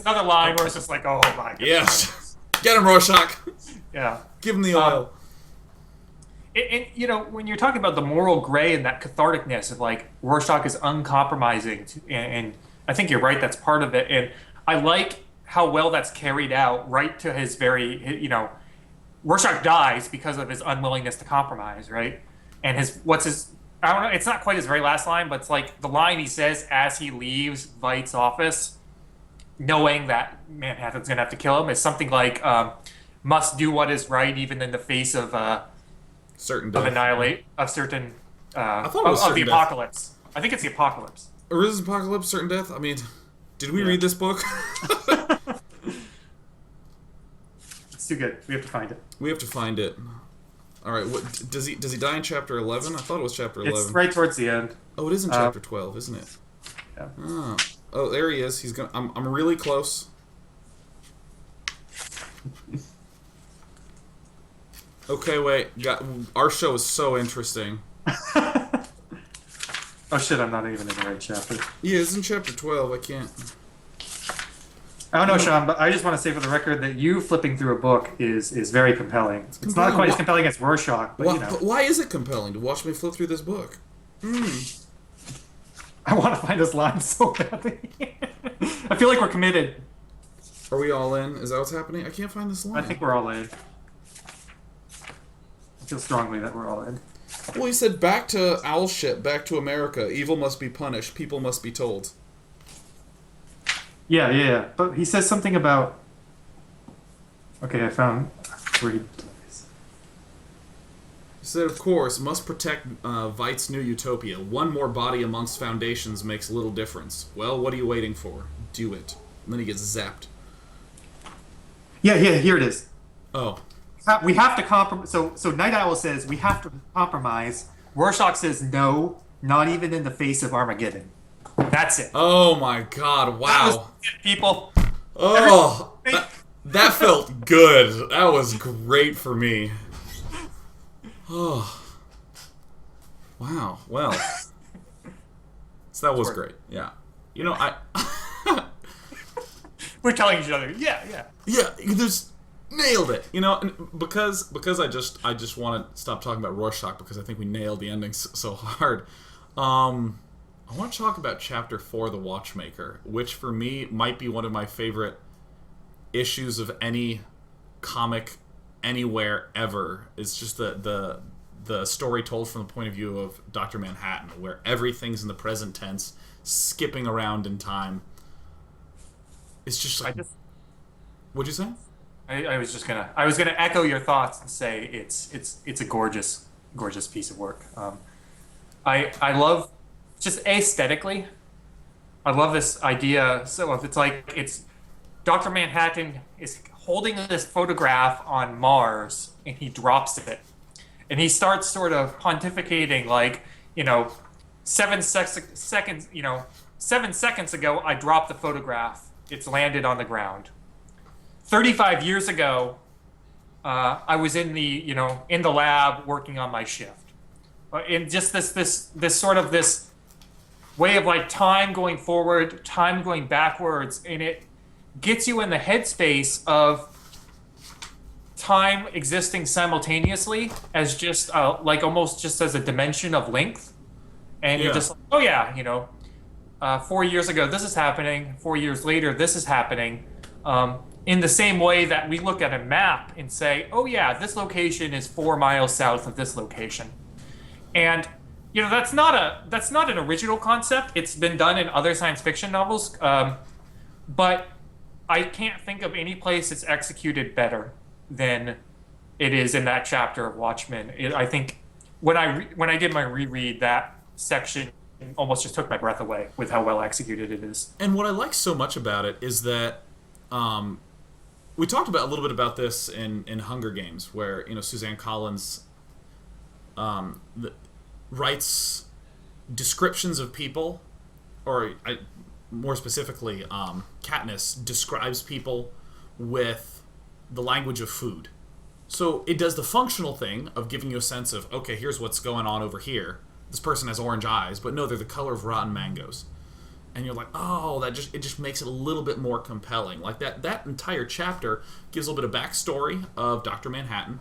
another line where it's just like, oh my Yes, goodness. get him, Rorschach. Yeah. Give him the oil. And you know, when you're talking about the moral gray and that catharticness of like Rorschach is uncompromising, and I think you're right. That's part of it. And I like how well that's carried out right to his very, you know, Rorschach dies because of his unwillingness to compromise, right? And I don't know, it's not quite his very last line, but it's like the line he says as he leaves Veidt's office, knowing that Manhattan's gonna have to kill him, is something like, must do what is right even in the face of Certain death. Certain I thought it was of the certain death. apocalypse. I think it's the apocalypse. Or is Apocalypse certain death? I mean, did we read this book? It's too good. We have to find it. We have to find it. All right. What does he die in chapter 11? I thought it was chapter 11. It's right towards the end. Oh, it is in chapter 12, isn't it? Yeah. Oh, there he is. He's gonna. I'm really close. Okay, wait. Our show is so interesting. Oh shit! I'm not even in the right chapter. Yeah, it's in chapter 12. I can't. I don't know, Sean, but I just want to say for the record that you flipping through a book is very compelling. It's not quite as compelling as Rorschach, but you know. But why is it compelling to watch me flip through this book? I want to find this line so badly. I feel like we're committed. Are we all in? Is that what's happening? I can't find this line. I think we're all in. I feel strongly that we're all in. Well, he said, back to Owlship, back to America. Evil must be punished. People must be told. Yeah. But he says something about... Okay, I found where he... He said, of course, must protect Veidt's new utopia. One more body amongst foundations makes little difference. Well, what are you waiting for? Do it. And then he gets zapped. Yeah, here it is. Oh. We have to compromise. So Night Owl says we have to compromise. Rorschach says no, not even in the face of Armageddon. That's it. Oh my god, wow. That was it, people. Oh, that felt good. That was great for me. Oh. Wow, well. So that was great, yeah. You know, We're telling each other, yeah. Yeah, there's... Nailed it, you know, and because I just want to stop talking about Rorschach because I think we nailed the ending so hard. I want to talk about chapter 4, The Watchmaker, which for me might be one of my favorite issues of any comic anywhere ever. It's just the story told from the point of view of Dr. Manhattan, where everything's in the present tense, skipping around in time. It's just like, what'd you say? I was gonna echo your thoughts and say it's a gorgeous piece of work. I love just aesthetically. I love this idea. So if it's Dr. Manhattan is holding this photograph on Mars and he drops it, and he starts sort of pontificating like, you know, 7 seconds, you know, 7 seconds ago I dropped the photograph. It's landed on the ground. 35 years ago, I was in the lab working on my shift. And just this sort of this way of like time going forward, time going backwards, and it gets you in the headspace of time existing simultaneously as just like almost just as a dimension of length. And you're just like, oh yeah, you know, 4 years ago this is happening, 4 years later this is happening. In the same way that we look at a map and say, oh yeah, this location is 4 miles south of this location. And, you know, that's not an original concept. It's been done in other science fiction novels. But I can't think of any place it's executed better than it is in that chapter of Watchmen. I think when I did my reread, that section almost just took my breath away with how well executed it is. And what I like so much about it is that we talked about a little bit about this in Hunger Games, where, you know, Suzanne Collins writes descriptions of people, or more specifically, Katniss describes people with the language of food. So it does the functional thing of giving you a sense of, okay, here's what's going on over here. This person has orange eyes, but no, they're the color of rotten mangoes. And you're like, oh, it just makes it a little bit more compelling. Like that entire chapter gives a little bit of backstory of Dr. Manhattan.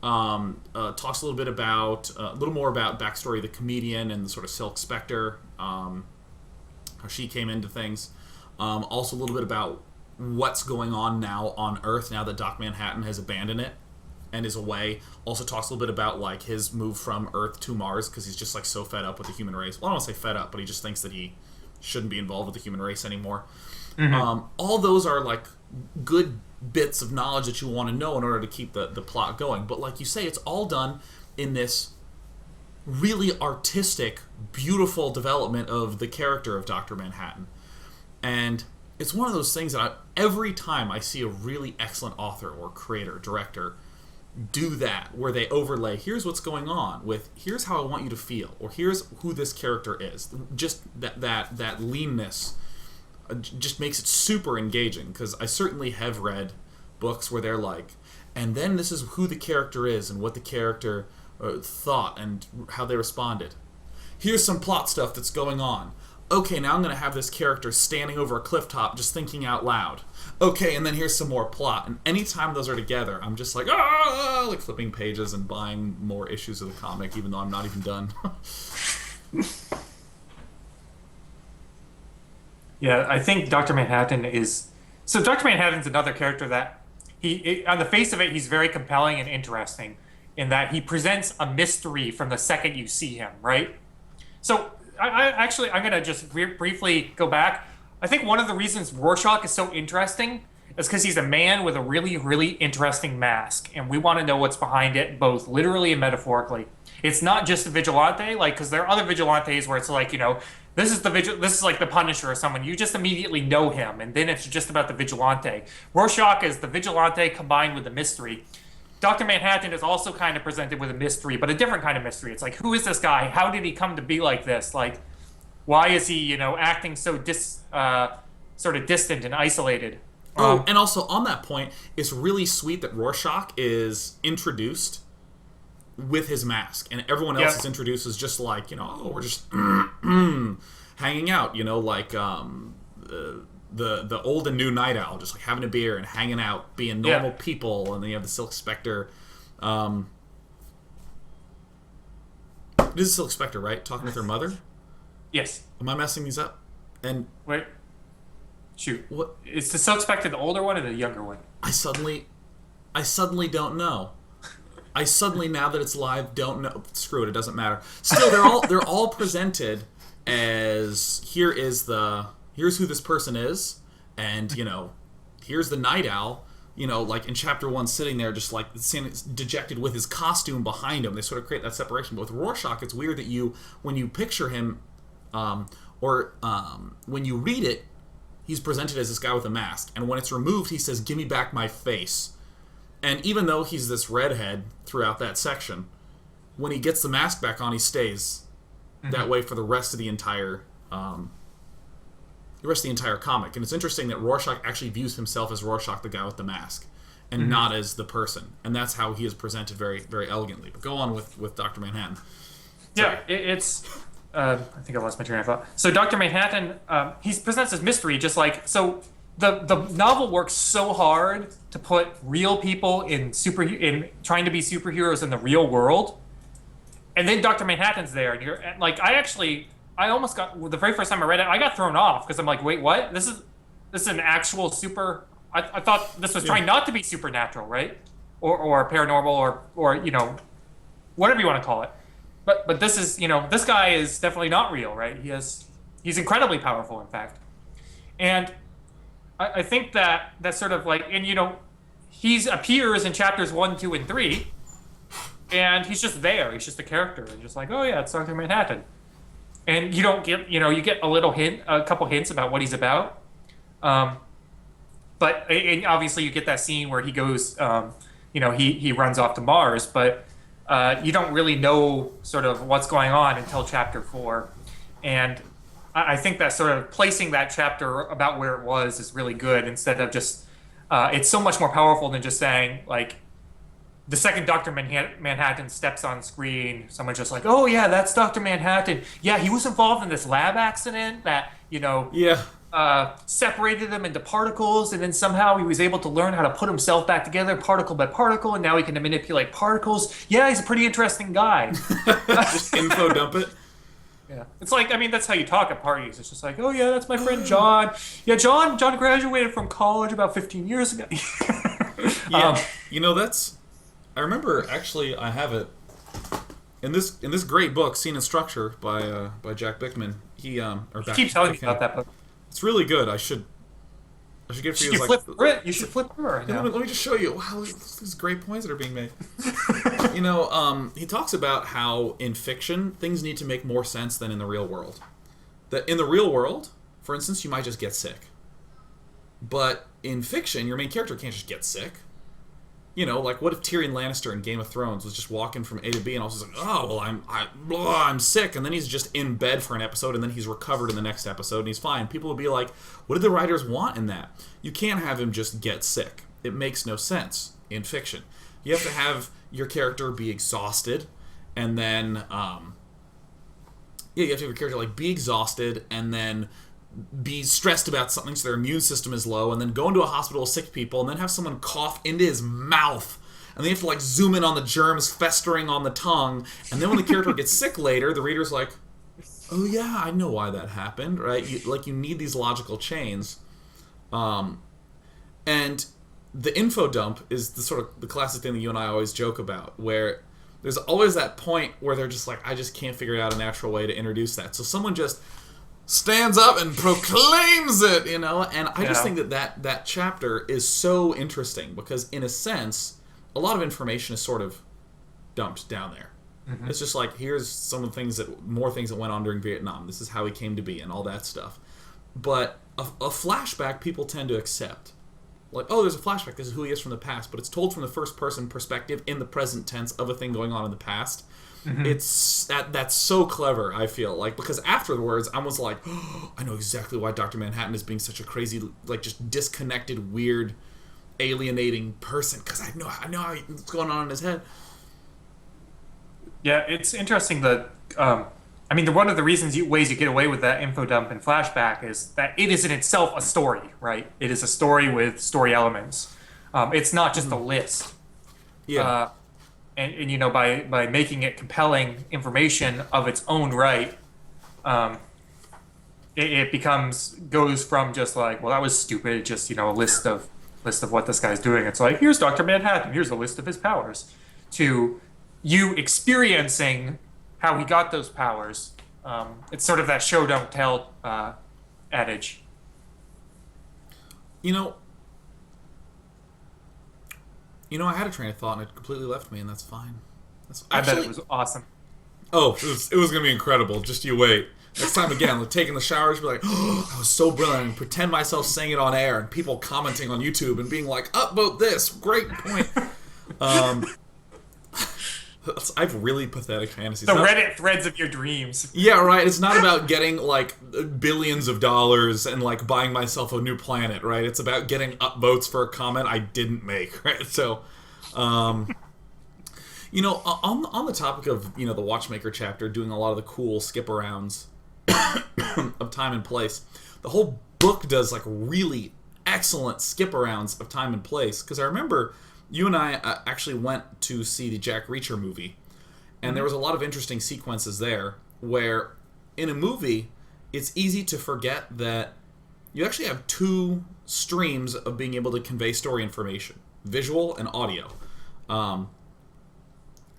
Talks a little bit about a little more about backstory of the comedian and the sort of Silk Spectre, how she came into things. Also a little bit about what's going on now on Earth now that Doc Manhattan has abandoned it and is away. Also talks a little bit about like his move from Earth to Mars because he's just like so fed up with the human race. Well, I don't want to say fed up, but he just thinks that he shouldn't be involved with the human race anymore. All those are like good bits of knowledge that you want to know in order to keep the plot going. But like you say, it's all done in this really artistic, beautiful development of the character of Dr. Manhattan. And it's one of those things that every time I see a really excellent author or creator, director do that, where they overlay, here's what's going on with, here's how I want you to feel, or here's who this character is. Just that leanness just makes it super engaging, because I certainly have read books where they're like, and then this is who the character is and what the character thought and how they responded. Here's some plot stuff that's going on. Okay, now I'm going to have this character standing over a cliff top just thinking out loud. Okay, and then here's some more plot. And anytime those are together, I'm just like, like flipping pages and buying more issues of the comic, even though I'm not even done. Yeah, I think Dr. Manhattan is... So Dr. Manhattan's another character that, on the face of it, he's very compelling and interesting in that he presents a mystery from the second you see him, right? So... I'm going to just briefly go back. I think one of the reasons Rorschach is so interesting is because he's a man with a really, really interesting mask, and we want to know what's behind it, both literally and metaphorically. It's not just a vigilante, like, because there are other vigilantes where it's like, this is like the Punisher or someone. You just immediately know him, and then it's just about the vigilante. Rorschach is the vigilante combined with the mystery. Dr. Manhattan is also kind of presented with a mystery, but a different kind of mystery. It's like, who is this guy? How did he come to be like this? Like, why is he, acting so sort of distant and isolated? And also on that point, it's really sweet that Rorschach is introduced with his mask, and everyone else is introduced as just like, we're just hanging out, like the old and new Night Owl, just like having a beer and hanging out, being normal people, and then you have the Silk Spectre. It is Silk Spectre, right? Talking with her mother? Yes. Am I messing these up? And wait, shoot. What? Is the Silk Spectre the older one or the younger one? I suddenly don't know. I suddenly, now that it's live, don't know. Screw it, it doesn't matter. Still, they're all presented as here's who this person is, and here's the Night Owl. Like in chapter 1, sitting there just like dejected with his costume behind him. They sort of create that separation. But with Rorschach, it's weird that when you picture him, when you read it, he's presented as this guy with a mask, and when it's removed, he says, "Give me back my face." And even though he's this redhead throughout that section, when he gets the mask back on, he stays that way for the rest of the entire comic. And it's interesting that Rorschach actually views himself as Rorschach, the guy with the mask, and not as the person. And that's how he is presented very, very elegantly. But go on with Dr. Manhattan. Yeah, it's... I think I lost my train of thought. So Dr. Manhattan, he presents as mystery, just like... So the novel works so hard to put real people in trying to be superheroes in the real world. And then Dr. Manhattan's there, and you're like, I almost got, the very first time I read it, I got thrown off because I'm like, wait, what? This is an actual super. I thought this was trying not to be supernatural, right? Or paranormal, or whatever you want to call it. But this is, this guy is definitely not real, right? He's incredibly powerful, in fact. And I think that sort of like, and he appears in chapters 1, 2, and 3, and he's just there. He's just a character, and just like, oh yeah, it's Dr. Manhattan. And you don't get, you get a couple hints about what he's about. But and obviously you get that scene where he goes, he runs off to Mars, but you don't really know sort of what's going on until chapter 4. And I think that sort of placing that chapter about where it was is really good, instead of just, it's so much more powerful than just saying, like, the second Dr. Manhattan steps on screen, someone's just like, "Oh yeah, that's Dr. Manhattan. Yeah, he was involved in this lab accident that, Yeah. separated him into particles, and then somehow he was able to learn how to put himself back together particle by particle, and now he can manipulate particles. Yeah, he's a pretty interesting guy." Just info dump it. Yeah, it's like, I mean, that's how you talk at parties. It's just like, "Oh yeah, that's my friend John. Yeah, John graduated from college about 15 years ago." Yeah. That's. I remember actually. I have it in this great book, Scene and Structure by Jack Bickman. He keeps telling me about that book. It's really good. I should get it for you. You flip through it. You should flip through it right now. Let me just show you. Wow, these great points that are being made. He talks about how in fiction things need to make more sense than in the real world. That in the real world, for instance, you might just get sick. But in fiction, your main character can't just get sick. Like what if Tyrion Lannister in Game of Thrones was just walking from A to B and also like, oh, well, I'm sick, and then he's just in bed for an episode, and then he's recovered in the next episode, and he's fine. People would be like, what did the writers want in that? You can't have him just get sick. It makes no sense in fiction. You have to have your character be exhausted, and then, you have to have your character be exhausted, and then be stressed about something so their immune system is low, and then go into a hospital with sick people, and then have someone cough into his mouth, and they have to zoom in on the germs festering on the tongue, and then when the character gets sick later, the reader's like, oh yeah, I know why that happened, right? You need these logical chains. And the info dump is the sort of the classic thing that you and I always joke about, where there's always that point where they're just like, I just can't figure out a natural way to introduce that. So someone just stands up and proclaims it, and I just think that chapter is so interesting because, in a sense, a lot of information is sort of dumped down there. Mm-hmm. It's just like, here's some of the more things that went on during Vietnam. This is how he came to be and all that stuff. But a flashback people tend to accept. Like, oh, there's a flashback. This is who he is from the past, but it's told from the first-person perspective in the present tense of a thing going on in the past. Mm-hmm. It's that's so clever, I feel like, because afterwards I was like, oh, I know exactly why Dr. Manhattan is being such a crazy, just disconnected, weird, alienating person, because I know what's going on in his head. Yeah, it's interesting that one of the ways you get away with that info dump and flashback is that it is in itself a story, right? It is a story with story elements. It's not just a list. Yeah. And by making it compelling information of its own right, it goes from just like, well, that was stupid, just a list of what this guy's doing. It's like, here's Dr. Manhattan, here's a list of his powers, to you experiencing how he got those powers. It's sort of that show don't tell adage. I had a train of thought and it completely left me, and that's fine. I bet it was awesome. Oh, it was going to be incredible. Just you wait. Next time again, taking the showers, be like, oh, that was so brilliant, and pretend myself saying it on air, and people commenting on YouTube and being like, upvote this, great point. I have really pathetic fantasies. The Reddit threads of your dreams. Yeah, right. It's not about getting billions of dollars and buying myself a new planet, right? It's about getting upvotes for a comment I didn't make, right? So, on the topic of the Watchmaker chapter, doing a lot of the cool skip arounds of time and place, the whole book does really excellent skip arounds of time and place, because I remember you and I actually went to see the Jack Reacher movie, and there was a lot of interesting sequences there where, in a movie, it's easy to forget that you actually have two streams of being able to convey story information, visual and audio.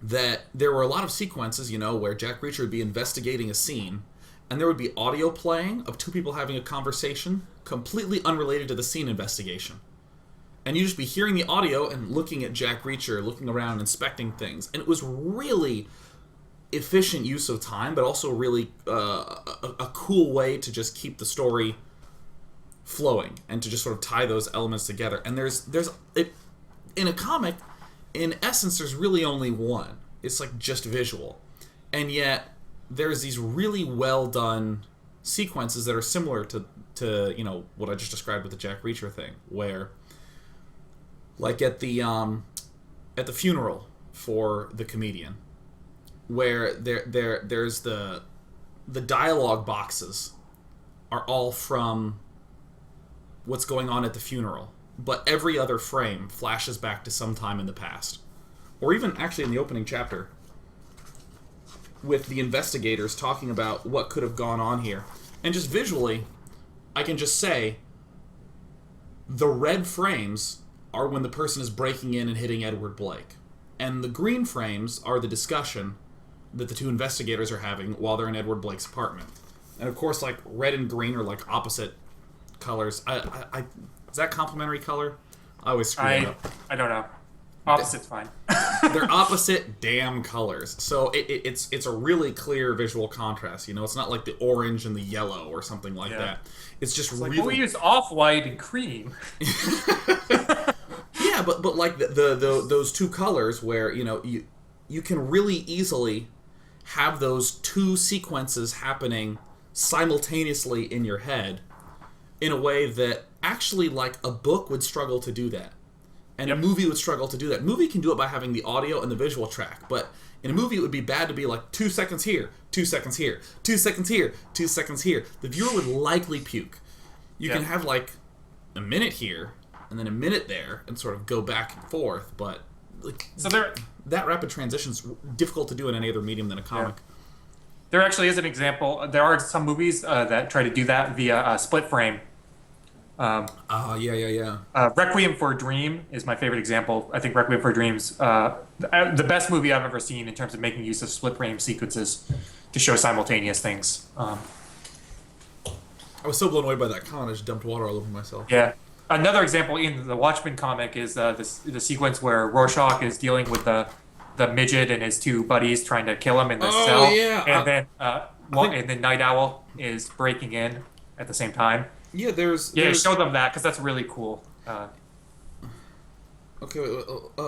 That there were a lot of sequences, where Jack Reacher would be investigating a scene, and there would be audio playing of two people having a conversation completely unrelated to the scene investigation. And you'd just be hearing the audio and looking at Jack Reacher, looking around, inspecting things. And it was really efficient use of time, but also really a cool way to just keep the story flowing and to just sort of tie those elements together. And there's in a comic, in essence, there's really only one. It's just visual. And yet, there's these really well done sequences that are similar to what I just described with the Jack Reacher thing, where at the at the funeral for the comedian, where there's the dialogue boxes are all from what's going on at the funeral, but every other frame flashes back to some time in the past, or even actually in the opening chapter with the investigators talking about what could have gone on here. And just visually, I can just say the red frames are when the person is breaking in and hitting Edward Blake, and the green frames are the discussion that the two investigators are having while they're in Edward Blake's apartment. And of course, like, red and green are like opposite colors. Is that complementary color? I always screw it up. I don't know. Opposite's fine. They're opposite damn colors. So it's a really clear visual contrast. You know, it's not like the orange and the yellow or something like that. It's just it's really... Like, well, we use off-white and cream. Yeah, but like those two colors where, you know, you can really easily have those two sequences happening simultaneously in your head in a way that actually, like, a book would struggle to do that. And a movie would struggle to do that. Movie can do it by having the audio and the visual track, but in a movie it would be bad to be like 2 seconds here, 2 seconds here, 2 seconds here, 2 seconds here. The viewer would likely puke. You can have like a minute here and then a minute there and sort of go back and forth, but like, so that rapid transition is difficult to do in any other medium than a comic. There actually is an example. There are some movies that try to do that via split frame. Requiem for a Dream is my favorite example. I think Requiem for a Dream's the best movie I've ever seen in terms of making use of split frame sequences to show simultaneous things. I was so blown away by that comment, I just dumped water all over myself. Yeah. Another example in the Watchmen comic is the sequence where Rorschach is dealing with the midget and his two buddies trying to kill him in the cell. And then Night Owl is breaking in at the same time. Yeah, there's show them that because that's really cool. Okay, wait, I'm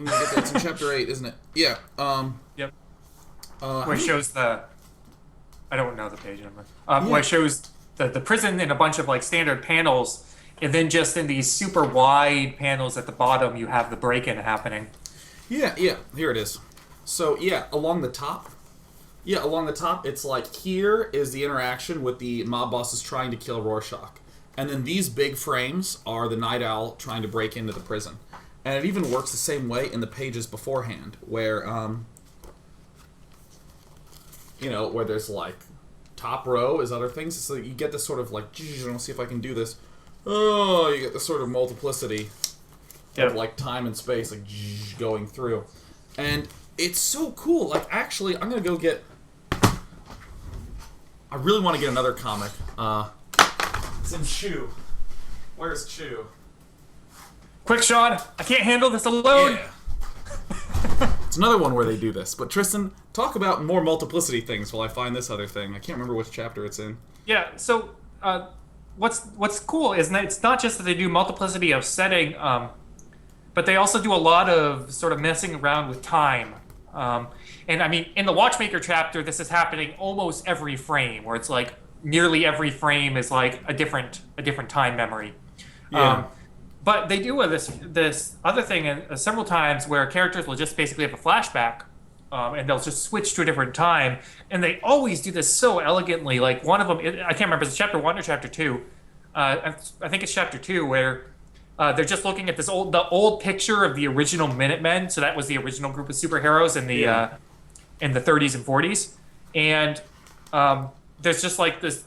gonna get that. It's in chapter 8, isn't it? Yeah. Yep. Where it shows the, I don't know the page number. Where it shows the prison in a bunch of like standard panels, and then just in these super wide panels at the bottom, you have the break-in happening. Yeah. Here it is. So along the top. Yeah, along the top, it's like here is the interaction with the mob bosses trying to kill Rorschach. And then these big frames are the Night Owl trying to break into the prison. And it even works the same way in the pages beforehand, where, where there's like top row is other things. So you get this sort of like, I don't see if I can do this. Oh, you get this sort of multiplicity of like time and space like going through. And it's so cool. Like, actually, I'm going to go get... I really want to get another comic. It's in Chew. Where's Chew? Quick, Sean! I can't handle this alone! Yeah. It's another one where they do this. But Tristan, talk about more multiplicity things while I find this other thing. I can't remember which chapter it's in. Yeah, so what's cool is that it's not just that they do multiplicity of setting, but they also do a lot of sort of messing around with time. And I mean, in the Watchmaker chapter, this is happening almost every frame, where it's like nearly every frame is like a different time memory. Yeah. But they do this other thing several times where characters will just basically have a flashback, and they'll just switch to a different time, and they always do this so elegantly. Like one of them, I can't remember, it's chapter 1 or chapter 2. I think it's chapter 2 where they're just looking at the old picture of the original Minutemen. So that was the original group of superheroes in the 30s and 40s, and there's just like this.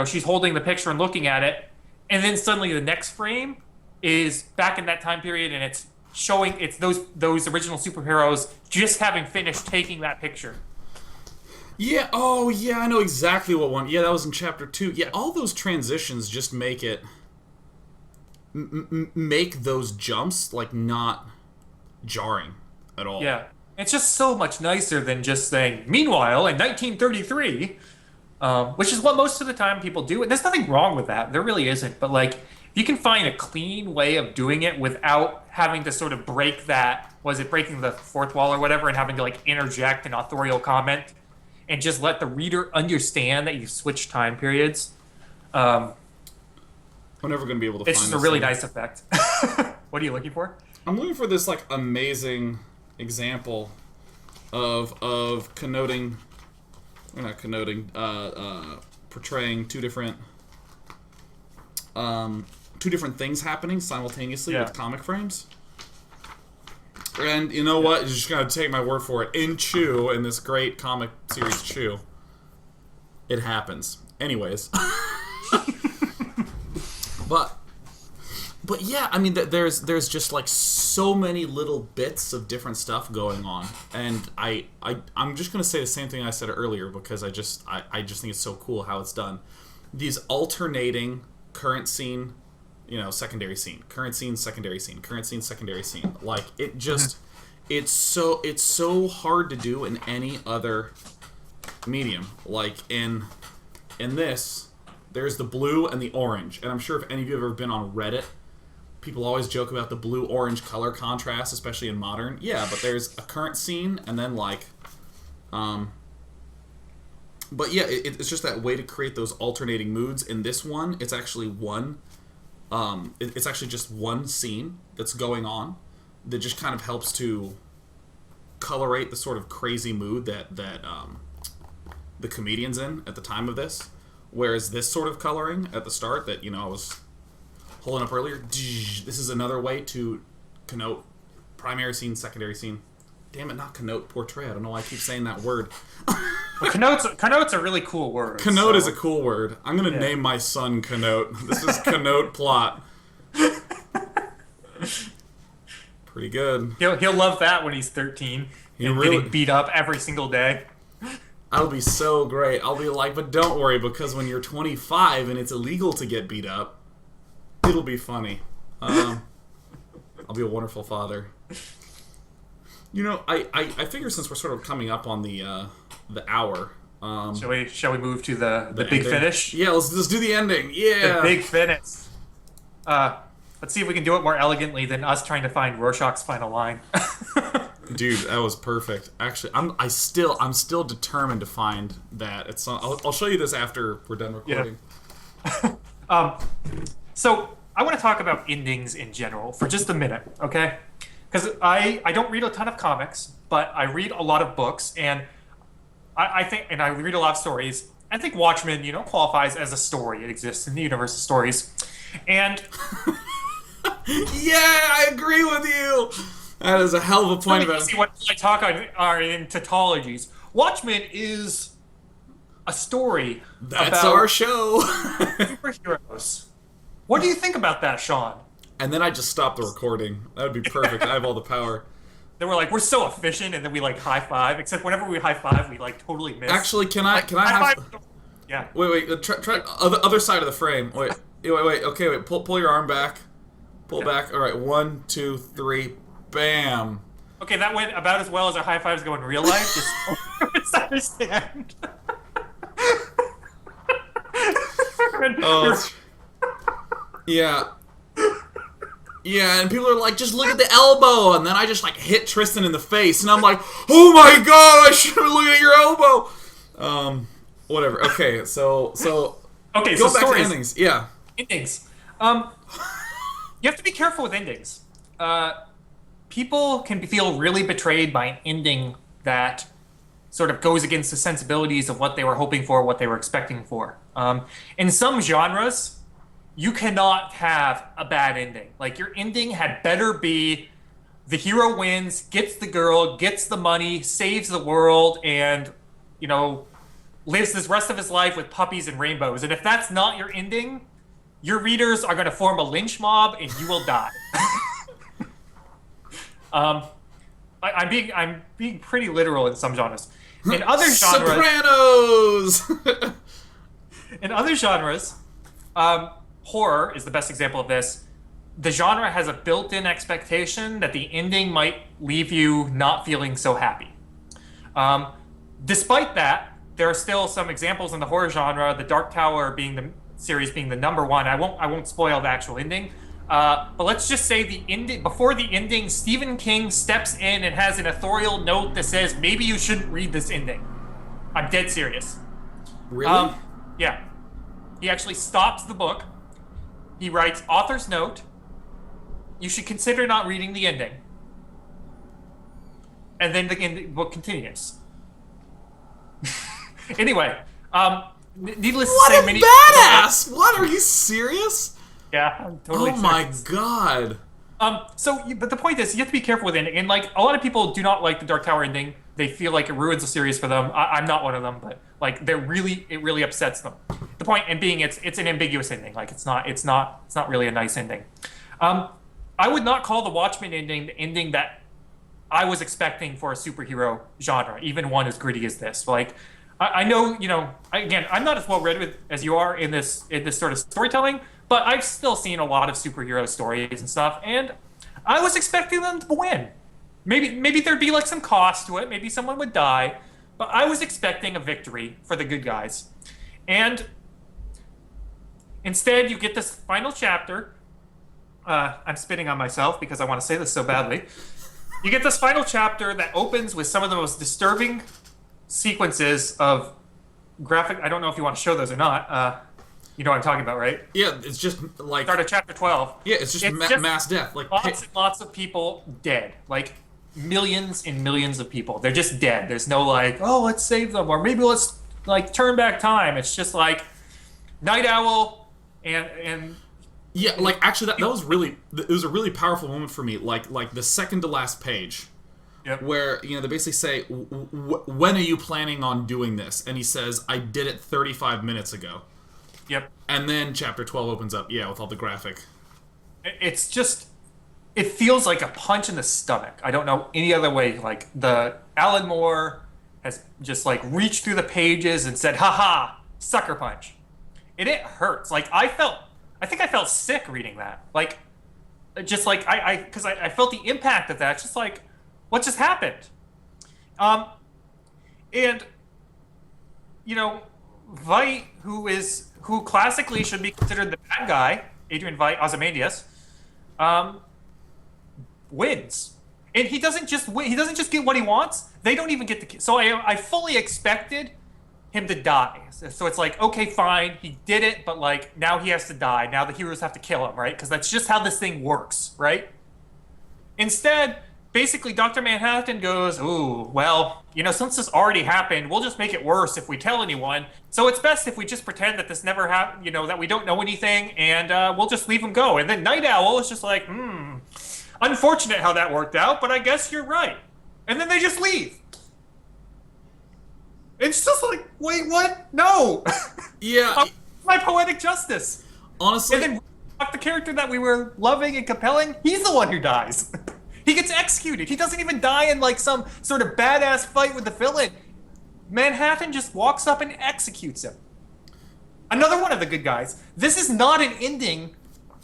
She's holding the picture and looking at it, and then suddenly the next frame is back in that time period, and it's showing it's those original superheroes just having finished taking that picture. Yeah. Oh, yeah. I know exactly what one. Yeah, that was in chapter 2. Yeah, all those transitions just make it. Make those jumps like not jarring at all. Yeah, it's just so much nicer than just saying meanwhile in 1933, which is what most of the time people do, and there's nothing wrong with that, there really isn't. But like, if you can find a clean way of doing it without having to sort of break that, breaking the fourth wall or whatever, and having to like interject an authorial comment and just let the reader understand that you've switched time periods, I'm never going to be able to find this. It's just a really nice effect. What are you looking for? I'm looking for this like amazing example of connoting, or not connoting, portraying two different things happening simultaneously with comic frames. And you know what? You're just gonna take my word for it. In Chew, in this great comic series Chew, it happens. Anyways, but yeah, I mean, there's just like so many little bits of different stuff going on, and I'm just gonna say the same thing I said earlier because I just think it's so cool how it's done. These alternating current scene, secondary scene, current scene, secondary scene, current scene, secondary scene. Like it just, it's so hard to do in any other medium. Like in this, there's the blue and the orange, and I'm sure if any of you have ever been on Reddit, people always joke about the blue-orange color contrast, especially in modern. Yeah, but there's a current scene, and then like, but yeah, it's just that way to create those alternating moods. In this one, it's actually one. It's actually just one scene that's going on that just kind of helps to colorate the sort of crazy mood that the comedian's in at the time of this. Whereas this sort of coloring at the start that I was holding up earlier, this is another way to connote primary scene, secondary scene. Damn it, not connote, portray. I don't know why I keep saying that word. Well, connote's a really cool word. Connote is a cool word. I'm going to name my son Connote. This is Connote Plott. Pretty good. He'll love that when he's 13. Getting beat up every single day. That'll be so great. I'll be like, but don't worry, because when you're 25 and it's illegal to get beat up, it'll be funny. I'll be a wonderful father. I figure since we're sort of coming up on the hour, shall we move to the big ending? Finish? Yeah, let's do the ending. Yeah, the big finish. Let's see if we can do it more elegantly than us trying to find Rorschach's final line. Dude, that was perfect. Actually, I'm still determined to find that. I'll show you this after we're done recording. Yeah. So I want to talk about endings in general for just a minute, okay? Because I don't read a ton of comics, but I read a lot of books, and I think, and I read a lot of stories. I think Watchmen, qualifies as a story. It exists in the universe of stories, and yeah, I agree with you. That is a hell of a point about it. What I talk are in tautologies. Watchmen is a story. That's our show. Superheroes. What do you think about that, Sean? And then I just stopped the recording. That would be perfect. I have all the power. Then we're like, we're so efficient, and then we like high five. Except whenever we high five, we like totally miss. Actually, can I have? Yeah. Wait. Try other side of the frame. Wait. Okay, wait. Pull your arm back. Pull back. All right. 1, 2, 3. Bam. Okay, that went about as well as our high fives go in real life. Just understand. Yeah. Yeah, and people are like, just look at the elbow, and then I just like hit Tristan in the face, and I'm like, oh my god, I should have been looking at your elbow. Whatever. Okay, so okay, go so back stories. to endings. Yeah. Endings. You have to be careful with endings. People can feel really betrayed by an ending that sort of goes against the sensibilities of what they were hoping for, what they were expecting for. In some genres, you cannot have a bad ending. Like, your ending had better be the hero wins, gets the girl, gets the money, saves the world, and, lives this rest of his life with puppies and rainbows. And if that's not your ending, your readers are going to form a lynch mob and you will die. I'm being pretty literal in some genres. In other genres, Sopranos. In other genres, horror is the best example of this. The genre has a built-in expectation that the ending might leave you not feeling so happy. Despite that, there are still some examples in the horror genre. The Dark Tower being the number one. I won't spoil the actual ending. But let's just say before the ending, Stephen King steps in and has an authorial note that says, maybe you shouldn't read this ending. I'm dead serious. Really? Yeah. He actually stops the book. He writes author's note. you should consider not reading the ending. And then the book continues. Anyway, needless to What say, a many badass! What, are you serious? yeah, I'm totally Oh my serious. god. But the point is, you have to be careful with ending. And like a lot of people do not like the Dark Tower ending. They feel like it ruins the series for them. I'm not one of them, but like it really upsets them. The point in being, it's an ambiguous ending. Like it's not really a nice ending. I would not call the Watchmen ending the ending that I was expecting for a superhero genre, even one as gritty as this. Like, I know, again, I'm not as well read as you are in this sort of storytelling, but I've still seen a lot of superhero stories and stuff, and I was expecting them to win. Maybe there'd be like some cost to it, maybe someone would die, but I was expecting a victory for the good guys. And instead, you get this final chapter. I'm spitting on myself because I want to say this so badly. You get this final chapter that opens with some of the most disturbing sequences of graphic. I don't know if you want to show those or not. You know what I'm talking about, right? Yeah, it's just like... Start of chapter 12. Yeah, it's just mass death. Like lots and lots of people dead. Like millions and millions of people. They're just dead. There's no like, oh, let's save them. Or maybe let's like turn back time. It's just like Night Owl and yeah, like actually that was really... It was a really powerful moment for me. Like the second to last page. Yep. Where, they basically say, when are you planning on doing this? And he says, I did it 35 minutes ago. Yep. And then chapter 12 opens up, with all the graphic. It's just, it feels like a punch in the stomach. I don't know any other way. Like, the Alan Moore has just, like, reached through the pages and said, haha, sucker punch. And it hurts. Like, I think I felt sick reading that. Like, just like, because I felt the impact of that. It's just like, what just happened? And Veidt, who classically should be considered the bad guy, Adrian Veidt, Ozymandias, wins, and he doesn't just win. He doesn't just get what he wants. They don't even get the. So I fully expected him to die. So it's like, okay, fine, he did it, but like now he has to die. Now the heroes have to kill him, right? Because that's just how this thing works, right? Instead, basically, Dr. Manhattan goes, ooh, well, since this already happened, we'll just make it worse if we tell anyone. So it's best if we just pretend that this never happened, that we don't know anything, and we'll just leave him go. And then Night Owl is just like, unfortunate how that worked out, but I guess you're right. And then they just leave. It's just like, wait, what? No. Yeah. My poetic justice. Honestly. And then the character that we were loving and compelling, he's the one who dies. He gets executed. He doesn't even die in like some sort of badass fight with the villain. Manhattan just walks up and executes him. Another one of the good guys. This is not an ending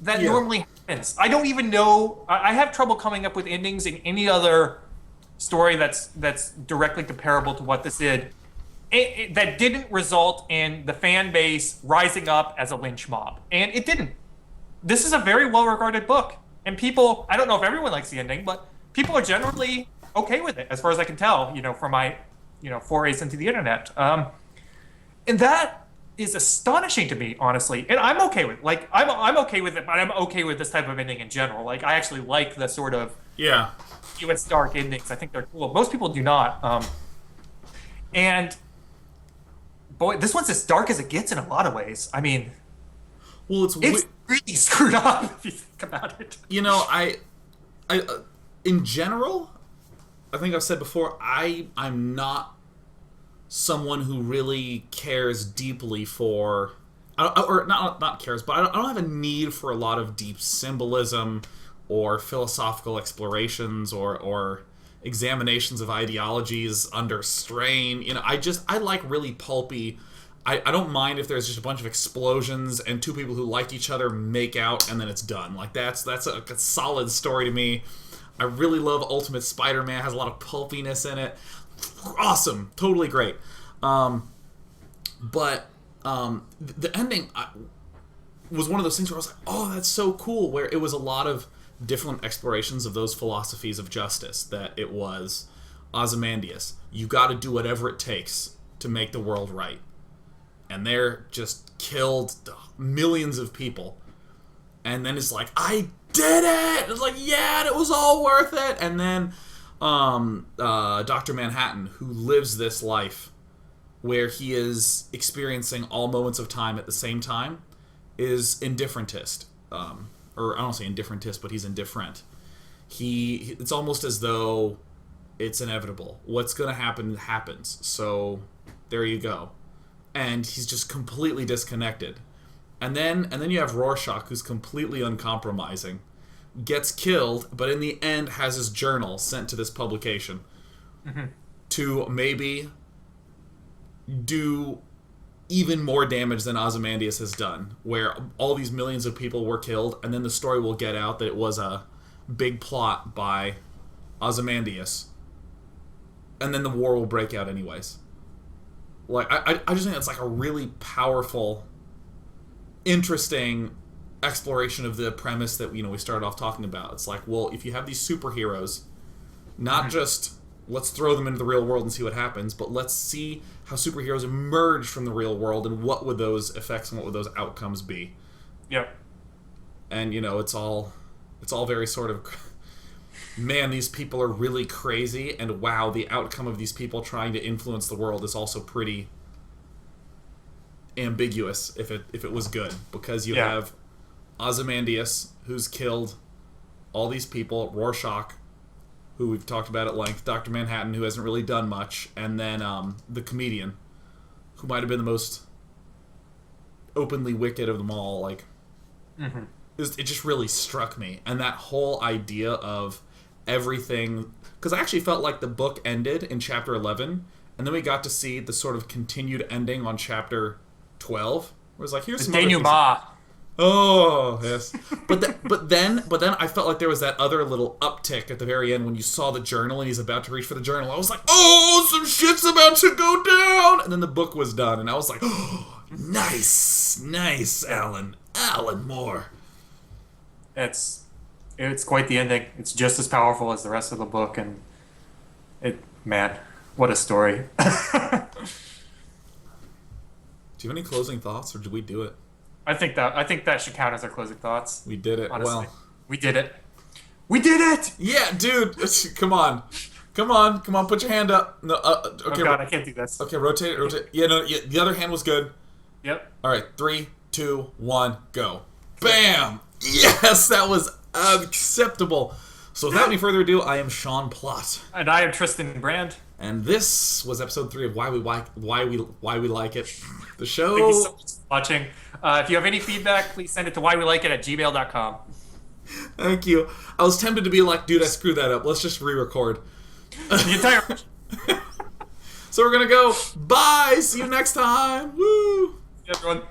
that normally happens. I don't even know. I have trouble coming up with endings in any other story that's directly comparable to what this did. That didn't result in the fan base rising up as a lynch mob. And it didn't. This is a very well-regarded book. And people, I don't know if everyone likes the ending, but people are generally okay with it, as far as I can tell, from my, forays into the internet. And that is astonishing to me, honestly. And I'm okay with it. Like, I'm okay with it, but I'm okay with this type of ending in general. Like, I actually like the sort of US dark endings. I think they're cool. Most people do not. And boy, this one's as dark as it gets in a lot of ways. I mean, well, it's really screwed up if you think about it. I in general, I think I've said before, I'm not someone who really cares deeply for, or not cares, but I don't have a need for a lot of deep symbolism or philosophical explorations or examinations of ideologies under strain. I like really pulpy. I don't mind if there's just a bunch of explosions and two people who like each other make out and then it's done. Like that's a solid story to me. I really love Ultimate Spider-Man. It has a lot of pulpiness in it. Awesome, totally great. But the ending was one of those things where I was like, oh, that's so cool. Where it was a lot of different explorations of those philosophies of justice. That it was Ozymandias. You got to do whatever it takes to make the world right. And they're just killed millions of people. And then it's like, I did it! It's like, yeah, it was all worth it. And then Dr. Manhattan, who lives this life where he is experiencing all moments of time at the same time, is indifferentist. Or I don't say indifferentist, but he's indifferent. It's almost as though it's inevitable. What's going to happen happens. So there you go. And he's just completely disconnected. And then you have Rorschach, who's completely uncompromising, gets killed, but in the end has his journal sent to this publication to maybe do even more damage than Ozymandias has done, where all these millions of people were killed, and then the story will get out that it was a big plot by Ozymandias, and then the war will break out anyways. Like, I just think it's like a really powerful, interesting exploration of the premise that, you know, we started off talking about. It's like, well, if you have these superheroes, not just let's throw them into the real world and see what happens, but let's see how superheroes emerge from the real world and what would those effects and what would those outcomes be. Yep. And, you know, it's all very sort of, man, these people are really crazy, and wow, the outcome of these people trying to influence the world is also pretty ambiguous if it was good, because you have Ozymandias, who's killed all these people, Rorschach, who we've talked about at length, Dr. Manhattan, who hasn't really done much, and then the comedian, who might have been the most openly wicked of them all. Like, it just really struck me. And that whole idea of everything... Because I actually felt like the book ended in Chapter 11, and then we got to see the sort of continued ending on Chapter 12. Where it was like, here's some denouement. Oh, yes. But then I felt like there was that other little uptick at the very end when you saw the journal and he's about to reach for the journal. I was like, oh, some shit's about to go down! And then the book was done, and I was like, oh, nice, Alan Moore. It's quite the ending. It's just as powerful as the rest of the book, and man, what a story. Do you have any closing thoughts, or did we do it? I think that should count as our closing thoughts. We did it. Honestly. Well, we did it. We did it! Yeah, dude. Come on. Put your hand up. No, okay. Oh God, I can't do this. Okay, rotate it. Yeah, no, the other hand was good. Yep. All right, 3, 2, 1, go. Bam! Yes, that was acceptable. So without any further ado, I am Sean Plott, and I am Tristan Brand. And this was episode 3 of Why We Like It, the show. Thank you so much for watching. If you have any feedback, please send it to whywelikeit@gmail.com. Thank you. I was tempted to be like, dude, I screwed that up. Let's just re-record. The entire. So we're gonna go. Bye. See you next time. Woo. See you, everyone.